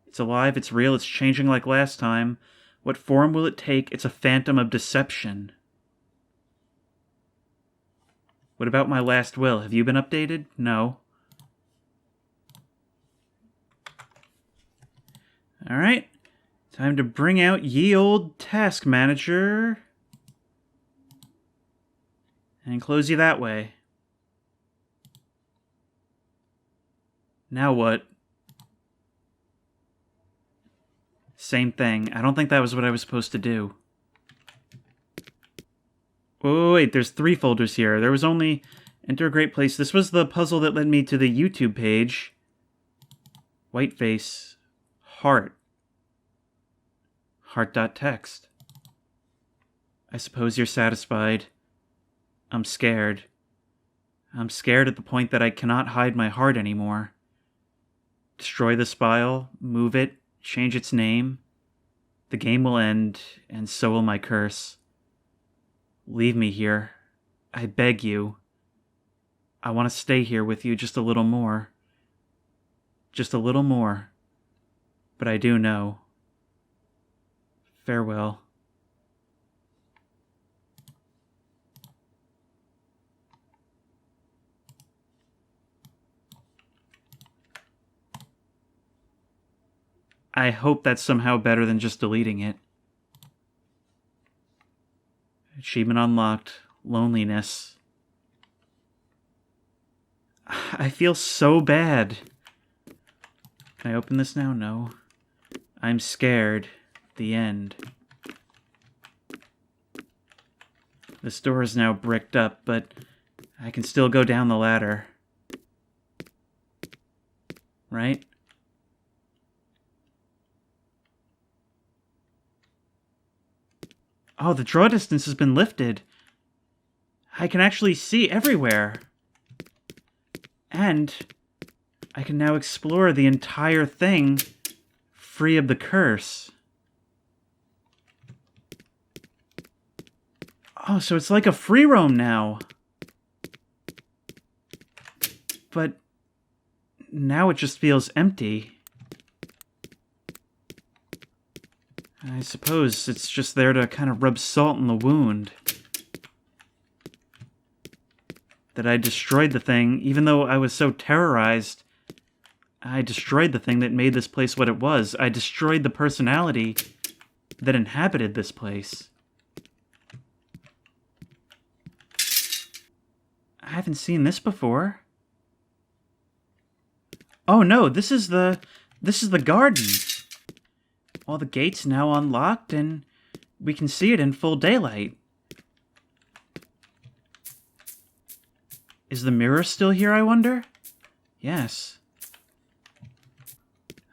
S1: It's alive, it's real, it's changing like last time. What form will it take? It's a phantom of deception. What about my last will? Have you been updated? No. Alright. Time to bring out ye old task manager. And close you that way. Now what? Same thing. I don't think that was what I was supposed to do. Oh, wait, there's 3 folders here. There was only Enter a great place. This was the puzzle that led me to the YouTube page. Whiteface. Heart. Heart.txt. I suppose you're satisfied. I'm scared. I'm scared at the point that I cannot hide my heart anymore. Destroy the spile, move it, change its name. The game will end, and so will my curse. Leave me here. I beg you. I want to stay here with you just a little more. Just a little more. But I do know. Farewell. I hope that's somehow better than just deleting it. Achievement unlocked. Loneliness. I feel so bad. Can I open this now? No. I'm scared. The end. This door is now bricked up, but I can still go down the ladder. Right? Oh, the draw distance has been lifted. I can actually see everywhere. And I can now explore the entire thing free of the curse. Oh, so it's like a free roam now. But now it just feels empty. I suppose it's just there to kind of rub salt in the wound. That I destroyed the thing, even though I was so terrorized. I destroyed the thing that made this place what it was. I destroyed the personality that inhabited this place. I haven't seen this before. Oh no, this is the garden. All the gates now unlocked, and we can see it in full daylight. Is the mirror still here, I wonder? Yes.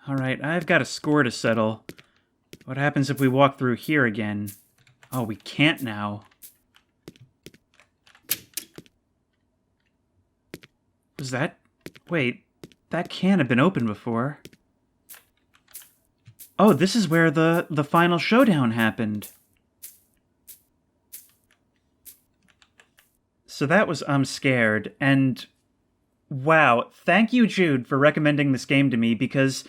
S1: Alright, I've got a score to settle. What happens if we walk through here again? Oh, we can't now. Was that... Wait, that can't have been opened before. Oh, this is where the final showdown happened. So that was Imscared, and wow, thank you, Jude, for recommending this game to me, because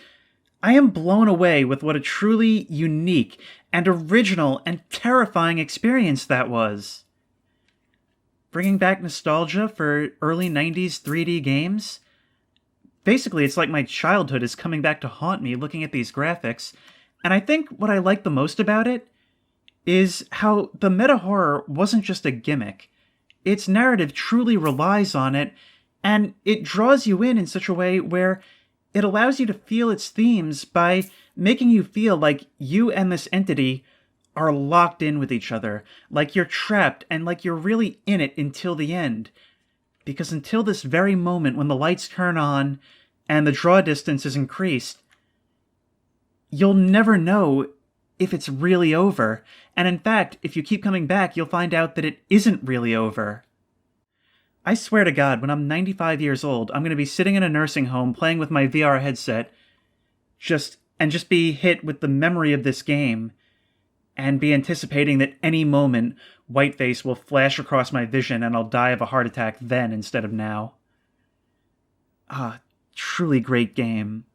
S1: I am blown away with what a truly unique and original and terrifying experience that was. Bringing back nostalgia for early 90s 3D games. Basically, it's like my childhood is coming back to haunt me looking at these graphics, and I think what I like the most about it is how the meta-horror wasn't just a gimmick. Its narrative truly relies on it, and it draws you in such a way where it allows you to feel its themes by making you feel like you and this entity are locked in with each other, like you're trapped and like you're really in it until the end. Because until this very moment when the lights turn on and the draw distance is increased, you'll never know if it's really over. And in fact, if you keep coming back, you'll find out that it isn't really over. I swear to God, when I'm 95 years old, I'm going to be sitting in a nursing home playing with my VR headset, just be hit with the memory of this game, and be anticipating that any moment Whiteface will flash across my vision and I'll die of a heart attack then instead of now. Ah, truly great game.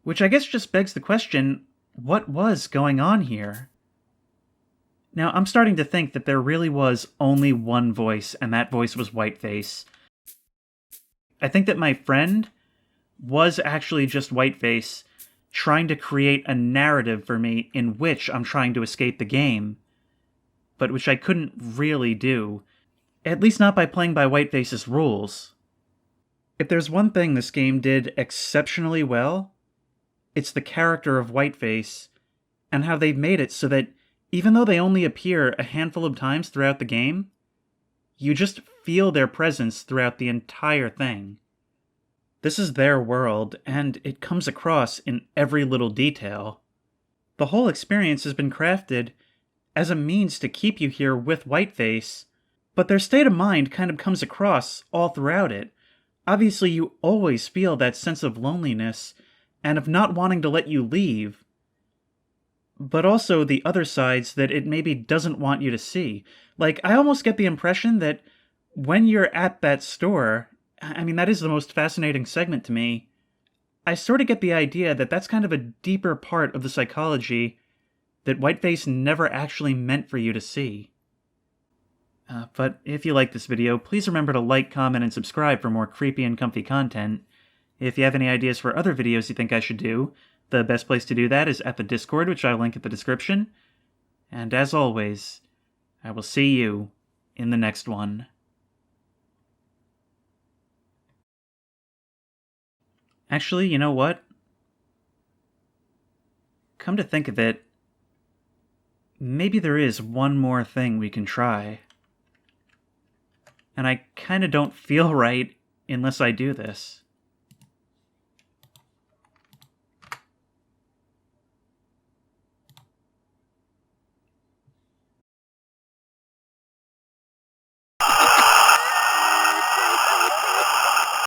S1: Which I guess just begs the question, what was going on here? Now, I'm starting to think that there really was only one voice, and that voice was Whiteface. I think that my friend was actually just Whiteface, trying to create a narrative for me in which I'm trying to escape the game, but which I couldn't really do, at least not by playing by Whiteface's rules. If there's one thing this game did exceptionally well, it's the character of Whiteface, and how they've made it so that even though they only appear a handful of times throughout the game, You just feel their presence throughout the entire thing. This is their world, and it comes across in every little detail. The whole experience has been crafted as a means to keep you here with Whiteface, but their state of mind kind of comes across all throughout it. Obviously, you always feel that sense of loneliness and of not wanting to let you leave, but also the other sides that it maybe doesn't want you to see. Like, I almost get the impression that when you're at that store, I mean, that is the most fascinating segment to me, I sort of get the idea that that's kind of a deeper part of the psychology that Whiteface never actually meant for you to see. But if you like this video, please remember to like, comment, and subscribe for more creepy and comfy content. If you have any ideas for other videos you think I should do, the best place to do that is at the Discord, which I'll link at the description. And as always, I will see you in the next one. Actually, you know what? Come to think of it, maybe there is one more thing we can try. And I kinda don't feel right unless I do this.